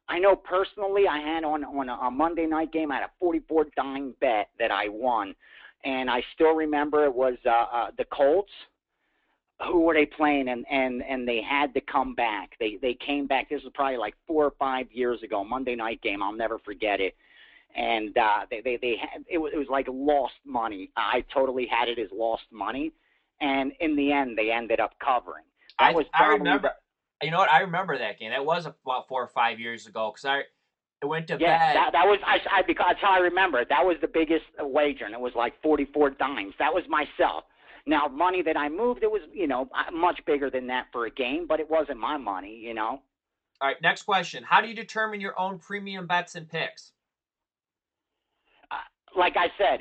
S2: I know personally I had on a Monday night game, I had a 44 dime bet that I won, and I still remember it was the Colts. Who were they playing? And they had to come back. They came back. This was probably like 4 or 5 years ago. Monday night game. I'll never forget it. And they had, it was like lost money. I totally had it as lost money. And in the end, they ended up covering.
S1: I remember. You know what? I remember that game. That was about 4 or 5 years ago, because I went to bed.
S2: Yeah, that was because that's how I remember it. That was the biggest wager, and it was like 44 dimes. That was myself. Now, money that I moved, it was, much bigger than that for a game, but it wasn't my money,
S1: All right, next question. How do you determine your own premium bets and picks?
S2: Like I said,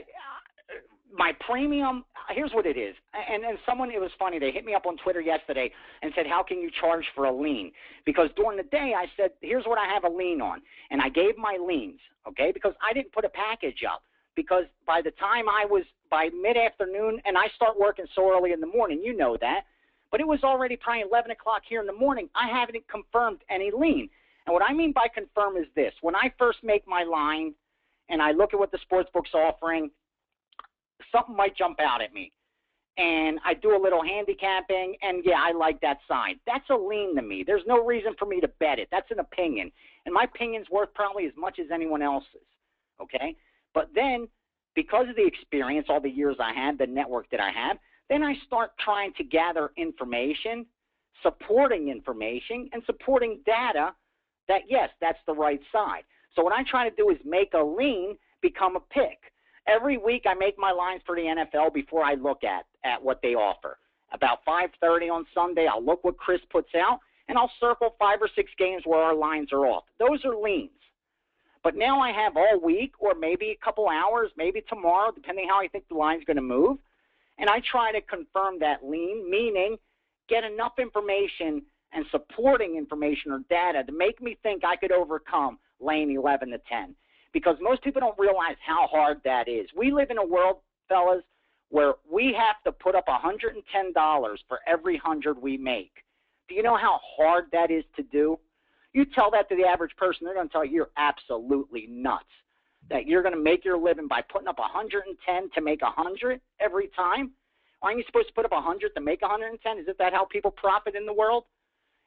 S2: my premium, here's what it is. And someone, it was funny, they hit me up on Twitter yesterday and said, how can you charge for a lien? Because during the day I said, here's what I have a lien on. And I gave my liens, okay, because I didn't put a package up. Because by the time by mid-afternoon, and I start working so early in the morning, you know that, but it was already probably 11 o'clock here in the morning, I haven't confirmed any lien. And what I mean by confirm is this. When I first make my line and I look at what the sportsbook's offering, something might jump out at me. And I do a little handicapping, and, yeah, I like that side. That's a lien to me. There's no reason for me to bet it. That's an opinion. And my opinion's worth probably as much as anyone else's, okay? But then, because of the experience, all the years I had, the network that I have, then I start trying to gather information, supporting information, and supporting data that, yes, that's the right side. So what I try to do is make a lien become a pick. Every week I make my lines for the NFL before I look at what they offer. About 5:30 on Sunday, I'll look what Chris puts out, and I'll circle 5 or 6 games where our lines are off. Those are liens. But now I have all week, or maybe a couple hours, maybe tomorrow, depending how I think the line's going to move, and I try to confirm that lien, meaning get enough information and supporting information or data to make me think I could overcome laying 11 to 10. Because most people don't realize how hard that is. We live in a world, fellas, where we have to put up $110 for every 100 we make. Do you know how hard that is to do? You tell that to the average person, they're going to tell you you're absolutely nuts. That you're going to make your living by putting up 110 to make 100 every time? Aren't you supposed to put up 100 to make 110? Isn't that how people profit in the world?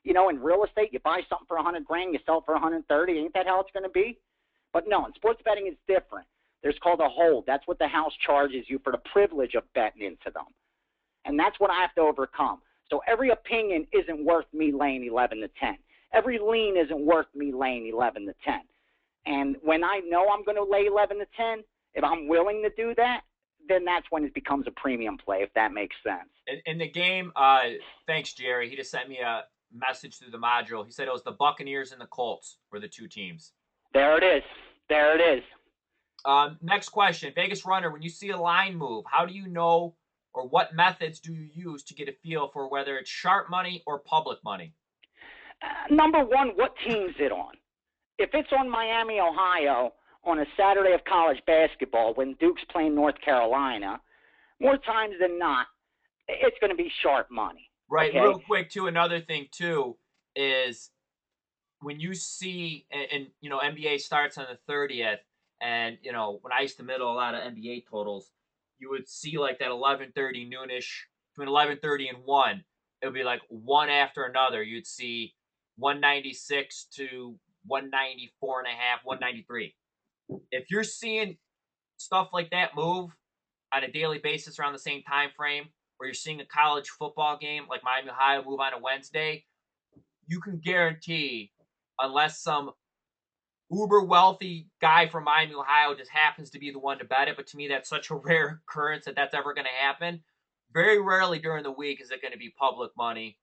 S2: In real estate, you buy something for $100,000, you sell it for 130. Ain't that how it's going to be? But no, in sports betting it's different. There's called a hold. That's what the house charges you for the privilege of betting into them. And that's what I have to overcome. So every opinion isn't worth me laying 11 to 10. Every lien isn't worth me laying 11 to 10. And when I know I'm going to lay 11 to 10, if I'm willing to do that, then that's when it becomes a premium play, if that makes sense.
S1: In the game, thanks, Jerry. He just sent me a message through the module. He said it was the Buccaneers and the Colts were the two teams.
S2: There it is. There it is.
S1: Next question. Vegas Runner, when you see a line move, how do you know, or what methods do you use to get a feel for whether it's sharp money or public money?
S2: Number one, what team's it on? If it's on Miami, Ohio, on a Saturday of college basketball when Duke's playing North Carolina, more times than not, it's going to be sharp money.
S1: Right.
S2: Okay?
S1: Real quick, too, another thing, too, is when you see, and NBA starts on the 30th, and, when I used to middle a lot of NBA totals, you would see like that 11:30 noonish, between 11:30 and 1, it would be like one after another. You'd see 196 to 194 and a half, 193. If you're seeing stuff like that move on a daily basis around the same time frame, or you're seeing a college football game like Miami Ohio move on a Wednesday, you can guarantee, unless some uber wealthy guy from Miami, Ohio just happens to be the one to bet it, but to me, that's such a rare occurrence that that's ever going to happen. Very rarely during the week is it going to be public money.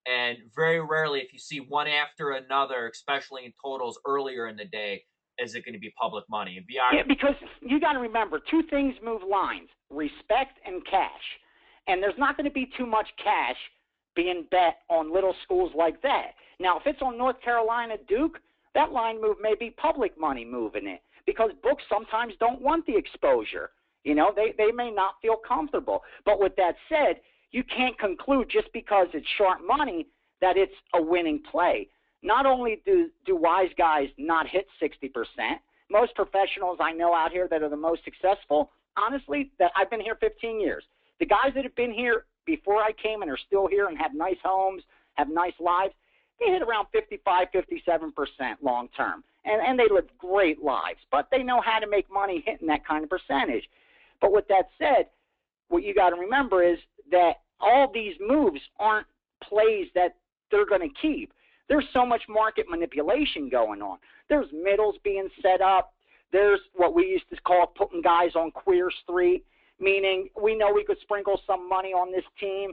S1: And very rarely, if you see one after another, especially in totals earlier in the day, is it going to be public money. And
S2: Yeah, because you got to remember, two things move lines: respect and cash. And there's not going to be too much cash being bet on little schools like that. Now, if it's on North Carolina Duke, that line move may be public money moving it, because books sometimes don't want the exposure. You know, they may not feel comfortable. But with that said, you can't conclude just because it's short money that it's a winning play. Not only do wise guys not hit 60%, most professionals I know out here that are the most successful, honestly, that I've been here 15 years. The guys that have been here before I came and are still here and have nice homes, have nice lives, they hit around 55, 57% long term. And they live great lives, but they know how to make money hitting that kind of percentage. But with that said, what you got to remember is that all these moves aren't plays that they're going to keep. There's so much market manipulation going on. There's middles being set up. There's what we used to call putting guys on queer street, meaning we know we could sprinkle some money on this team,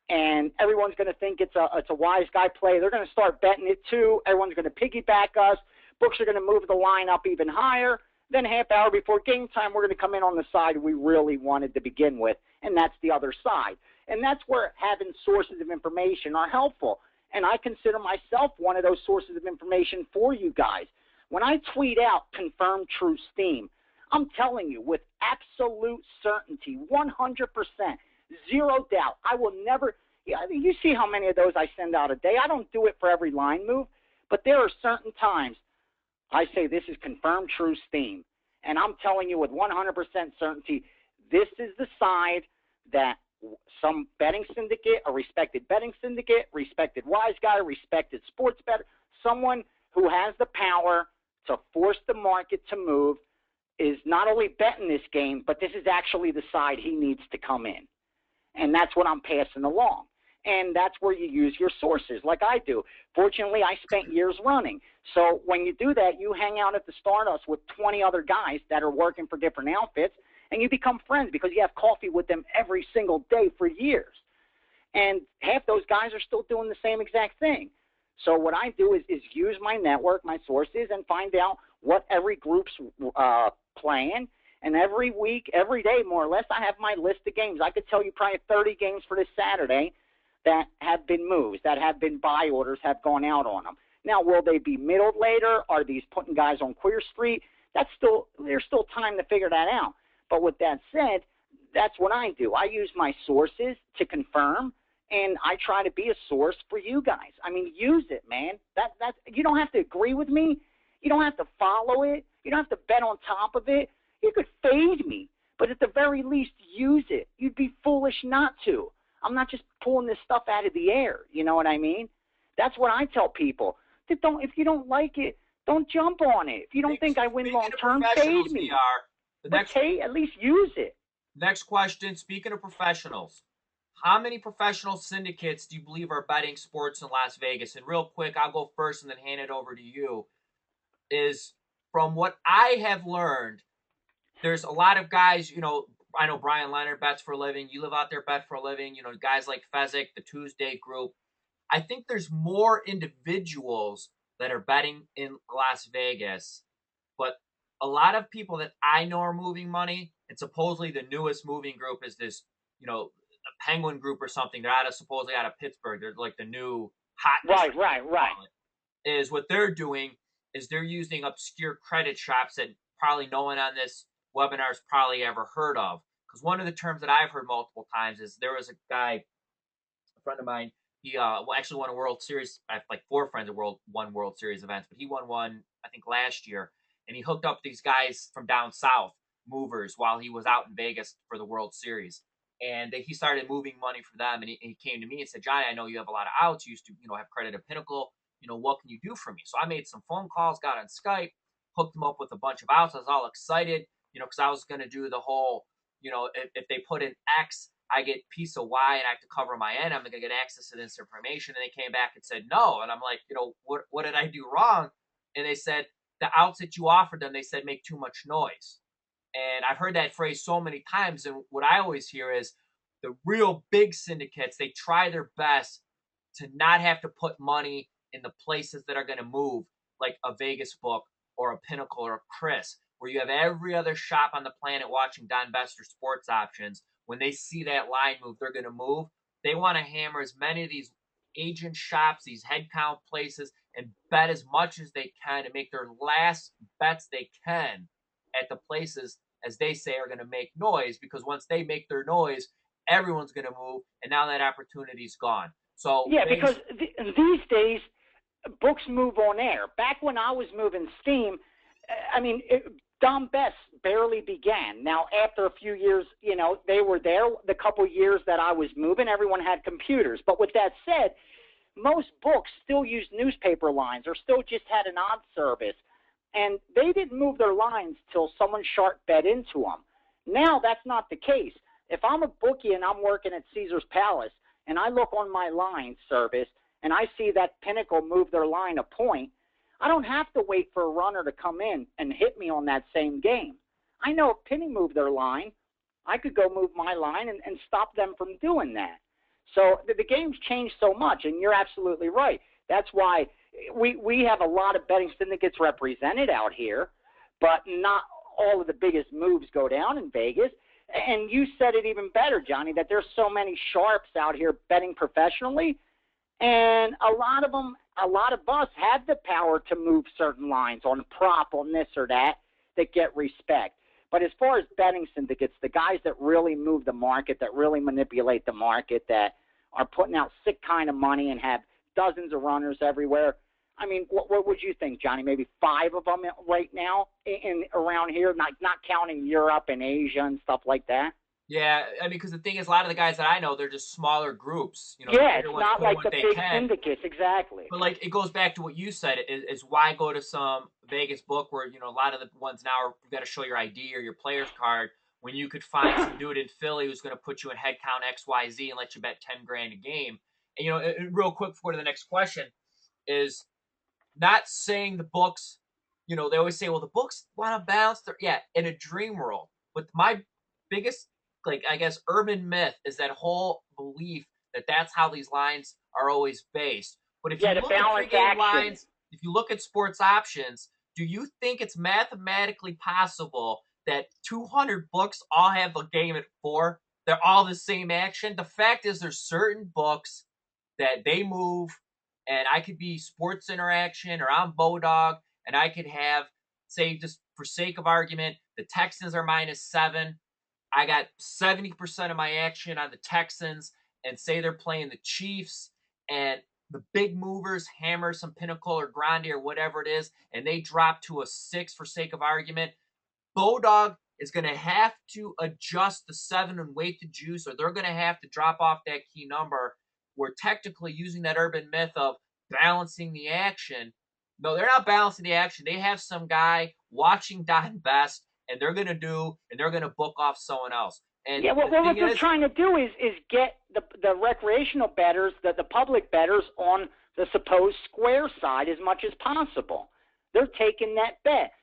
S2: and everyone's going to think it's a wise guy play. They're going to start betting it too. Everyone's going to piggyback us. Books are going to move the line up even higher. Then half hour before game time, we're going to come in on the side we really wanted to begin with, and that's the other side. And that's where having sources of information are helpful. And I consider myself one of those sources of information for you guys. When I tweet out confirmed true steam, I'm telling you with absolute certainty, 100%, zero doubt, I will never – you see how many of those I send out a day. I don't do it for every line move, but there are certain times I say this is confirmed true steam. And I'm telling you with 100% certainty, this is the side that some betting syndicate, a respected betting syndicate, respected wise guy, respected sports bettor, someone who has the power to force the market to move is not only betting this game, but this is actually the side he needs to come in. And that's what I'm passing along. And that's where you use your sources like I do. Fortunately, I spent years running. So when you do that, you hang out at the Stardust with 20 other guys that are working for different outfits, and you become friends because you have coffee with them every single day for years. And half those guys are still doing the same exact thing. So what I do is use my network, my sources, and find out what every group's playing. And every week, every day, more or less, I have my list of games. I could tell you probably 30 games for this Saturday that have been moves, that have been buy orders, have gone out on them. Now, will they be middled later? Are these putting guys on queer street? There's still time to figure that out. But with that said, that's what I do. I use my sources to confirm, and I try to be a source for you guys. I mean, use it, man. That you don't have to agree with me. You don't have to follow it. You don't have to bet on top of it. You could fade me, but at the very least, use it. You'd be foolish not to. I'm not just pulling this stuff out of the air. You know what I mean? That's what I tell people. If you don't like it, don't jump on it. If you don't think I win long term, fade me. At least use it.
S1: Next question. Speaking of professionals, how many professional syndicates do you believe are betting sports in Las Vegas? And real quick, I'll go first and then hand it over to you. Is from what I have learned, there's a lot of guys, I know Brian Leonard bets for a living. You live out there, bet for a living. Guys like Fezzik, the Tuesday group. I think there's more individuals that are betting in Las Vegas, but a lot of people that I know are moving money, and supposedly the newest moving group is this, the Penguin Group or something. They're supposedly out of Pittsburgh. They're like the new hot.
S2: Right.
S1: Is what they're doing is they're using obscure credit shops that probably no one on this webinar has probably ever heard of. Because one of the terms that I've heard multiple times is there was a guy, a friend of mine, he actually won a World Series. I have like 4 friends that won World Series events, but he won one, I think, last year. And he hooked up these guys from down south, movers, while he was out in Vegas for the World Series. And he started moving money for them. And he came to me and said, Johnny, I know you have a lot of outs. You used to, have credit at Pinnacle. What can you do for me? So I made some phone calls, got on Skype, hooked him up with a bunch of outs. I was all excited, because I was going to do the whole, if they put in X, I get piece of Y and I have to cover my end. I'm going to get access to this information. And they came back and said no. And I'm like, what did I do wrong? And they said the outs that you offered them, they said make too much noise. And I've heard that phrase so many times. And what I always hear is the real big syndicates, they try their best to not have to put money in the places that are going to move, like a Vegas book or a Pinnacle or a Chris, where you have every other shop on the planet watching Don Bester sports options. When they see that line move, they're going to move. They want to hammer as many of these agent shops, these head count places, and bet as much as they can to make their last bets they can at the places, as they say, are going to make noise, because once they make their noise, everyone's going to move, and now that opportunity's gone. So
S2: yeah, because these days books move on air. Back when I was moving Steam, I mean, Don Best barely began. Now, after a few years, they were there. The couple years that I was moving, everyone had computers. But with that said, most books still use newspaper lines or still just had an odd service. And they didn't move their lines till someone sharp bet into them. Now that's not the case. If I'm a bookie and I'm working at Caesar's Palace and I look on my line service and I see that Pinnacle move their line a point, I don't have to wait for a runner to come in and hit me on that same game. I know if Penny moved their line, I could go move my line and stop them from doing that. So the game's changed so much, and you're absolutely right. That's why we have a lot of betting syndicates represented out here, but not all of the biggest moves go down in Vegas. And you said it even better, Johnny, that there's so many sharps out here betting professionally, and a lot of us have the power to move certain lines on prop, on this or that get respect. But as far as betting syndicates, the guys that really move the market, that really manipulate the market, that are putting out sick kind of money and have dozens of runners everywhere, I mean, what would you think, Johnny? Maybe 5 of them right now in around here, not counting Europe and Asia and stuff like that?
S1: Yeah, I mean, because the thing is, a lot of the guys that I know, they're just smaller groups.
S2: Yeah, it's not like the big syndicates, exactly.
S1: But like, it goes back to what you said: is why go to some Vegas book where a lot of the ones now are, you got to show your ID or your player's card, when you could find some dude in Philly who's going to put you in head count XYZ and let you bet 10 grand a game. And real quick before the next question is, not saying the books. They always say, well, the books want to balance their, yeah, in a dream world. But my biggest, I guess, urban myth is that whole belief that that's how these lines are always based. But if you look at pregame lines, if you look at sports options, do you think it's mathematically possible that 200 books all have a game at 4? They're all the same action. The fact is, there's certain books that they move, and I could be Sports Interaction or I'm Bodog, and I could have, say, just for sake of argument, the Texans are -7. I got 70% of my action on the Texans, and say they're playing the Chiefs, and the big movers hammer some Pinnacle or Grande or whatever it is, and they drop to a 6 for sake of argument. Bodog is going to have to adjust the 7 and weight the juice, or they're going to have to drop off that key number. We're technically using that urban myth of balancing the action. No, they're not balancing the action. They have some guy watching Don Best, and they're going to book off someone else. And
S2: yeah, what they're trying to do is get the recreational bettors, the public bettors on the supposed square side as much as possible. They're taking that bet.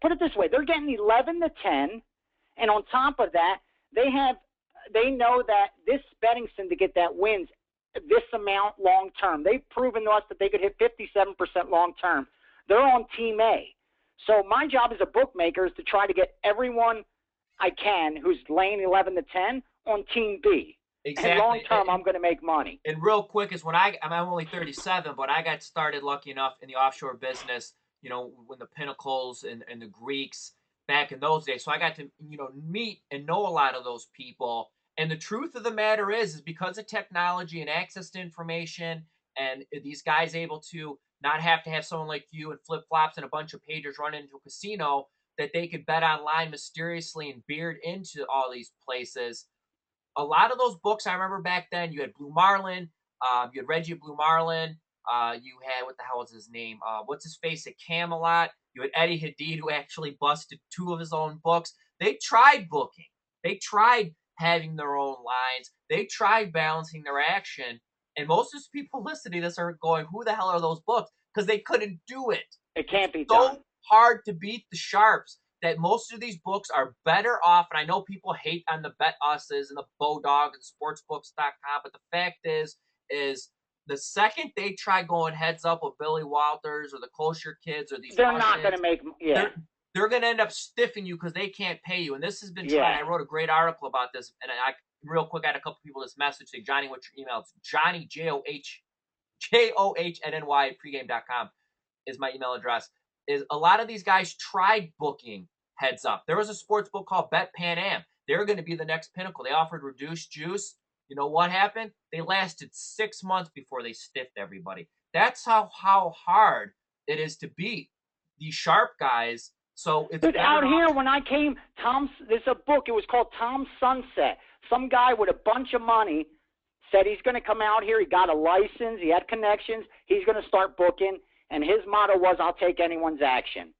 S2: Put it this way, they're getting 11-10, and on top of that, they know that this betting syndicate that wins this amount long term, they've proven to us that they could hit 57% long term. They're on Team A. So my job as a bookmaker is to try to get everyone I can who's laying 11-10 on Team B.
S1: Exactly.
S2: And long term, I'm going to make money.
S1: And real quick is when I'm only 37, but I got started lucky enough in the offshore business, when the Pinnacles and the Greeks back in those days. So I got to, meet and know a lot of those people. And the truth of the matter is because of technology and access to information, and these guys able to not have to have someone like you and flip-flops and a bunch of pagers run into a casino, that they could bet online mysteriously and beard into all these places. A lot of those books, I remember back then, you had Blue Marlin, you had Reggie Blue Marlin, you had, what the hell was his name? What's his face at Camelot? You had Eddie Hadid, who actually busted 2 of his own books. They tried booking. They tried having their own lines. They tried balancing their action, and most of these people listening to this are going, "Who the hell are those books?" Because they couldn't do it.
S2: It
S1: It's
S2: can't be done.
S1: so hard to beat the sharps that most of these books are better off. And I know people hate on the Bet Us's and the Bodog and sportsbooks.com, but the fact is the second they try going heads up with Billy Walters or the Kosher Kids or these
S2: They're not going to make. Yeah.
S1: they're going to end up stiffing you because they can't pay you. And this has been tried.
S2: Yeah.
S1: I wrote a great article about this, and I real quick, I had a couple people this message say, Johnny, what's your email? It's Johnny, Johnnny at pregame.com is my email address. Is a lot of these guys tried booking heads up. There was a sports book called Bet Pan Am. They're going to be the next pinnacle. They offered reduced juice. You know what happened? They lasted 6 months before they stiffed everybody. That's how hard it is to beat these sharp guys. So it's
S2: out here when I came, there's a book. It was called Tom Sunset. Some guy with a bunch of money said he's going to come out here. He got a license. He had connections. He's going to start booking. And his motto was, I'll take anyone's action.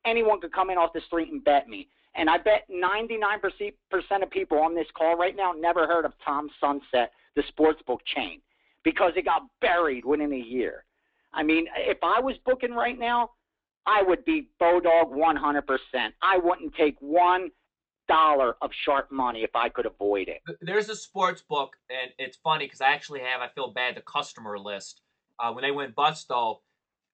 S2: Anyone could come in off the street and bet me. And I bet 99% of people on this call right now never heard of Tom Sunset, the sportsbook chain, because it got buried within a year. I mean, if I was booking right now, I would be Bodog 100%. I wouldn't take $1 of sharp money if I could avoid it.
S1: There's a sports book, and it's funny because I feel bad, the customer list. When they went bust, though,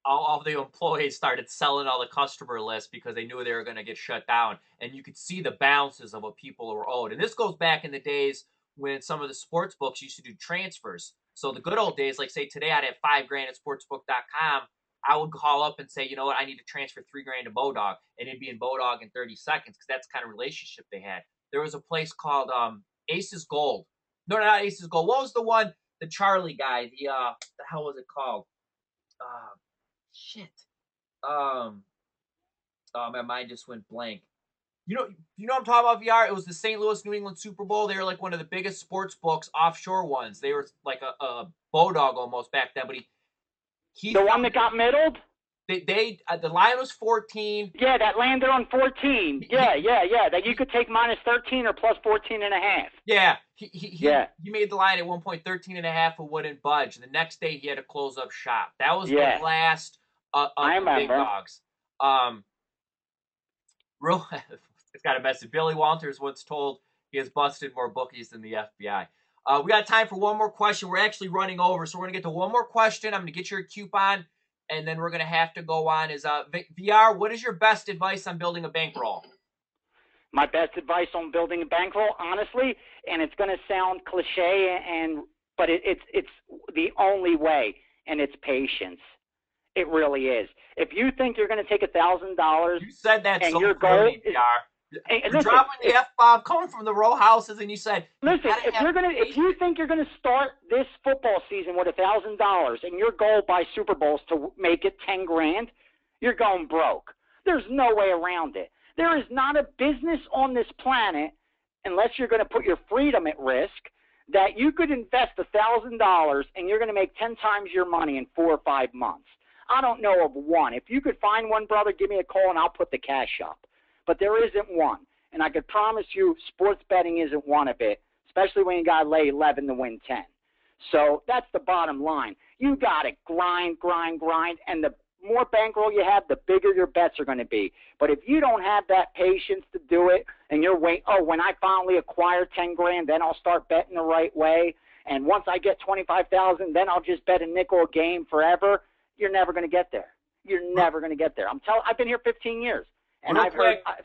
S1: all of the employees started selling all the customer lists because they knew they were going to get shut down. And you could see the balances of what people were owed. And this goes back in the days when some of the sports books used to do transfers. So the good old days, like say today I'd have $5,000 at sportsbook.com. I would call up and say, you know what, I need to transfer $3,000 to Bodog, and it'd be in Bodog in 30 seconds because that's the kind of relationship they had. There was a place called Aces Gold. No, not Aces Gold. What was the one? The Charlie guy. The hell was it called? Shit. Oh, my mind just went blank. You know what I'm talking about, VR? It was the St. Louis New England Super Bowl. They were like one of the biggest sports books, offshore ones. They were like a Bodog almost back then, but he
S2: the one that got middled?
S1: The line was 14.
S2: Yeah, that landed on 14. Yeah. That you could take minus 13 or plus 14.5.
S1: Yeah. He made the line at one point 13.5 and wouldn't budge. The next day he had to close up shop. That was the last of the big dogs. It's got a message. Billy Walters once told he has busted more bookies than the FBI. We got time for one more question. We're actually running over, so we're going to get to one more question. I'm going to get your coupon, and then we're going to have to go on. VR, what is your best advice on building a bankroll?
S2: My best advice on building a bankroll, honestly, and it's going to sound cliche, but it's the only way, and it's patience. It really is. If you think you're going to take $1,000,
S1: you said that
S2: and
S1: so
S2: your goal is,
S1: you're dropping the F-bomb coming from the row houses, and you said,
S2: listen, if you think you're going to start this football season with $1,000 and your goal by Super Bowls to make it $10,000, you're going broke. There's no way around it. There is not a business on this planet, unless you're going to put your freedom at risk, that you could invest $1,000 and you're going to make 10 times your money in 4 or 5 months. I don't know of one. If you could find one, brother, give me a call and I'll put the cash up. But there isn't one. And I could promise you sports betting isn't one of it, especially when you got to lay 11 to win 10. So that's the bottom line. You got to grind, and the more bankroll you have, the bigger your bets are going to be. But if you don't have that patience to do it and you're waiting, when I finally acquire $10,000, then I'll start betting the right way. And once I get $25,000, then I'll just bet a nickel a game forever. You're never going to get there. You're never going to get there. I've been here 15 years, and I've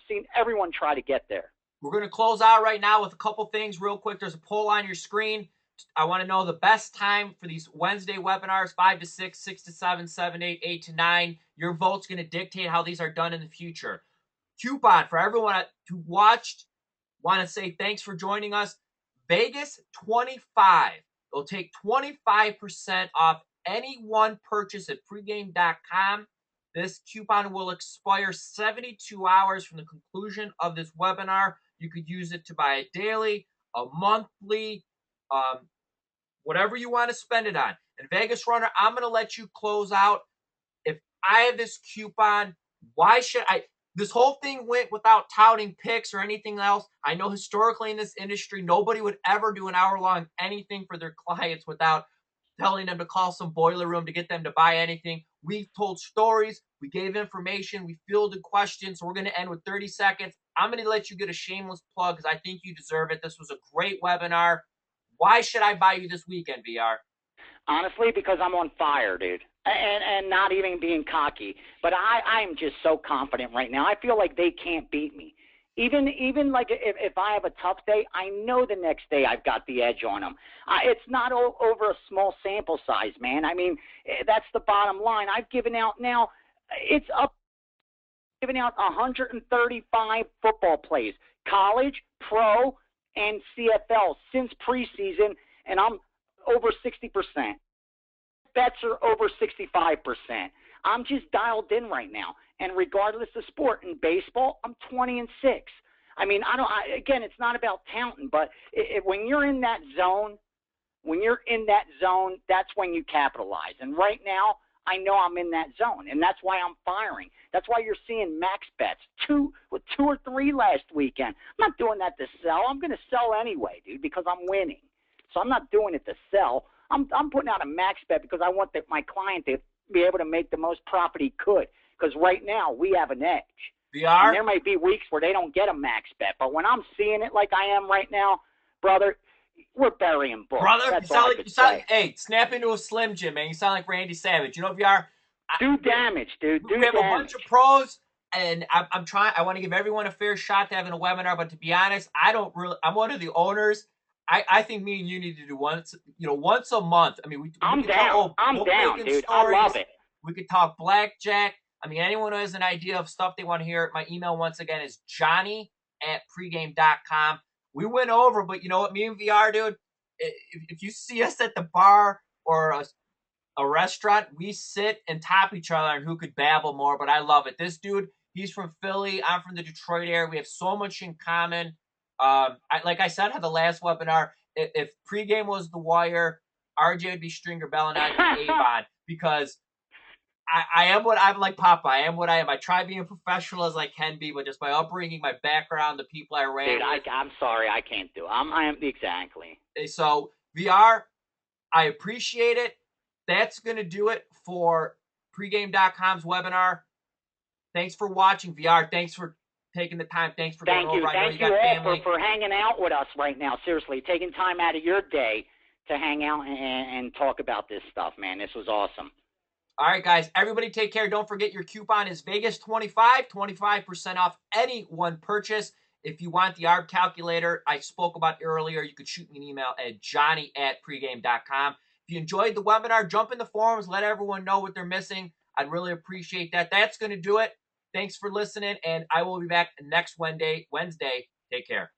S2: seen everyone try to get there.
S1: We're going to close out right now with a couple things real quick. There's a poll on your screen. I want to know the best time for these Wednesday webinars, 5 to 6, 6 to 7, 7 to 8, 8 to 9. Your vote's going to dictate how these are done in the future. Coupon for everyone who watched. Want to say thanks for joining us. Vegas 25. They'll take 25% off any one purchase at pregame.com. This coupon will expire 72 hours from the conclusion of this webinar. You could use it to buy a daily, a monthly, whatever you want to spend it on. And Vegas Runner, I'm going to let you close out. If I have this coupon, why should I? this whole thing went without touting picks or anything else. I know historically in this industry, nobody would ever do an hour-long anything for their clients without telling them to call some boiler room to get them to buy anything. We've told stories, we gave information, we fielded questions. So we're going to end with 30 seconds. I'm going to let you get a shameless plug because I think you deserve it. This was a great webinar. Why should I buy you this weekend, VR?
S2: Honestly, because I'm on fire, dude. And not even being cocky, but I'm just so confident right now. I feel like they can't beat me. Even like if I have a tough day, I know the next day I've got the edge on them. It's not over a small sample size, man. I mean, that's the bottom line. I've given out now. It's up, giving out 135 football plays, college, pro, and CFL since preseason, and I'm over 60%. Bets are over 65%. I'm just dialed in right now. And regardless of sport, in baseball, I'm 20-6. I mean, again, it's not about counting, but when you're in that zone, that's when you capitalize. And right now, I know I'm in that zone, and that's why I'm firing. That's why you're seeing max bets, two or three last weekend. I'm not doing that to sell. I'm going to sell anyway, dude, because I'm winning. So I'm not doing it to sell. I'm putting out a max bet because I want my client to be able to make the most profit he could. Because right now we have an edge.
S1: VR?
S2: And there might be weeks where they don't get a max bet, but when I'm seeing it like I am right now, brother, we're burying books.
S1: Brother,
S2: that's
S1: you sound like, hey, snap into a Slim Jim, man. You sound like Randy Savage. You know, VR?
S2: Do damage, dude.
S1: We have a bunch of pros, and I'm trying. I want to give everyone a fair shot to having a webinar, but to be honest, I'm one of the owners. I think me and you need to do once a month. I mean,
S2: I'm down. I'm down, dude.
S1: Stories.
S2: I love it.
S1: We could talk blackjack. I mean, anyone who has an idea of stuff they want to hear, my email once again is johnny@pregame.com. We went over, but you know what? Me and VR, dude, if you see us at the bar or a restaurant, we sit and top each other on who could babble more, but I love it. This dude, he's from Philly. I'm from the Detroit area. We have so much in common. Like I said at the last webinar, if pregame was the wire, RJ would be Stringer Bell and I'd be Avon, because I am what I'm like Papa. I am what I am. I try being professional as I can be, but just my upbringing, my background, the people I ran with.
S2: I'm sorry, I can't do it. I am exactly.
S1: So VR, I appreciate it. That's going to do it for pregame.com's webinar. Thanks for watching, VR. Thanks for taking the time. Thanks for going over.
S2: Thank you all for hanging out with us right now. Seriously, taking time out of your day to hang out and talk about this stuff, man. This was awesome.
S1: All right, guys. Everybody take care. Don't forget your coupon is Vegas25, 25% off any one purchase. If you want the ARB calculator I spoke about earlier, you could shoot me an email at johnny@pregame.com. If you enjoyed the webinar, jump in the forums. Let everyone know what they're missing. I'd really appreciate that. That's going to do it. Thanks for listening, and I will be back next Wednesday. Take care.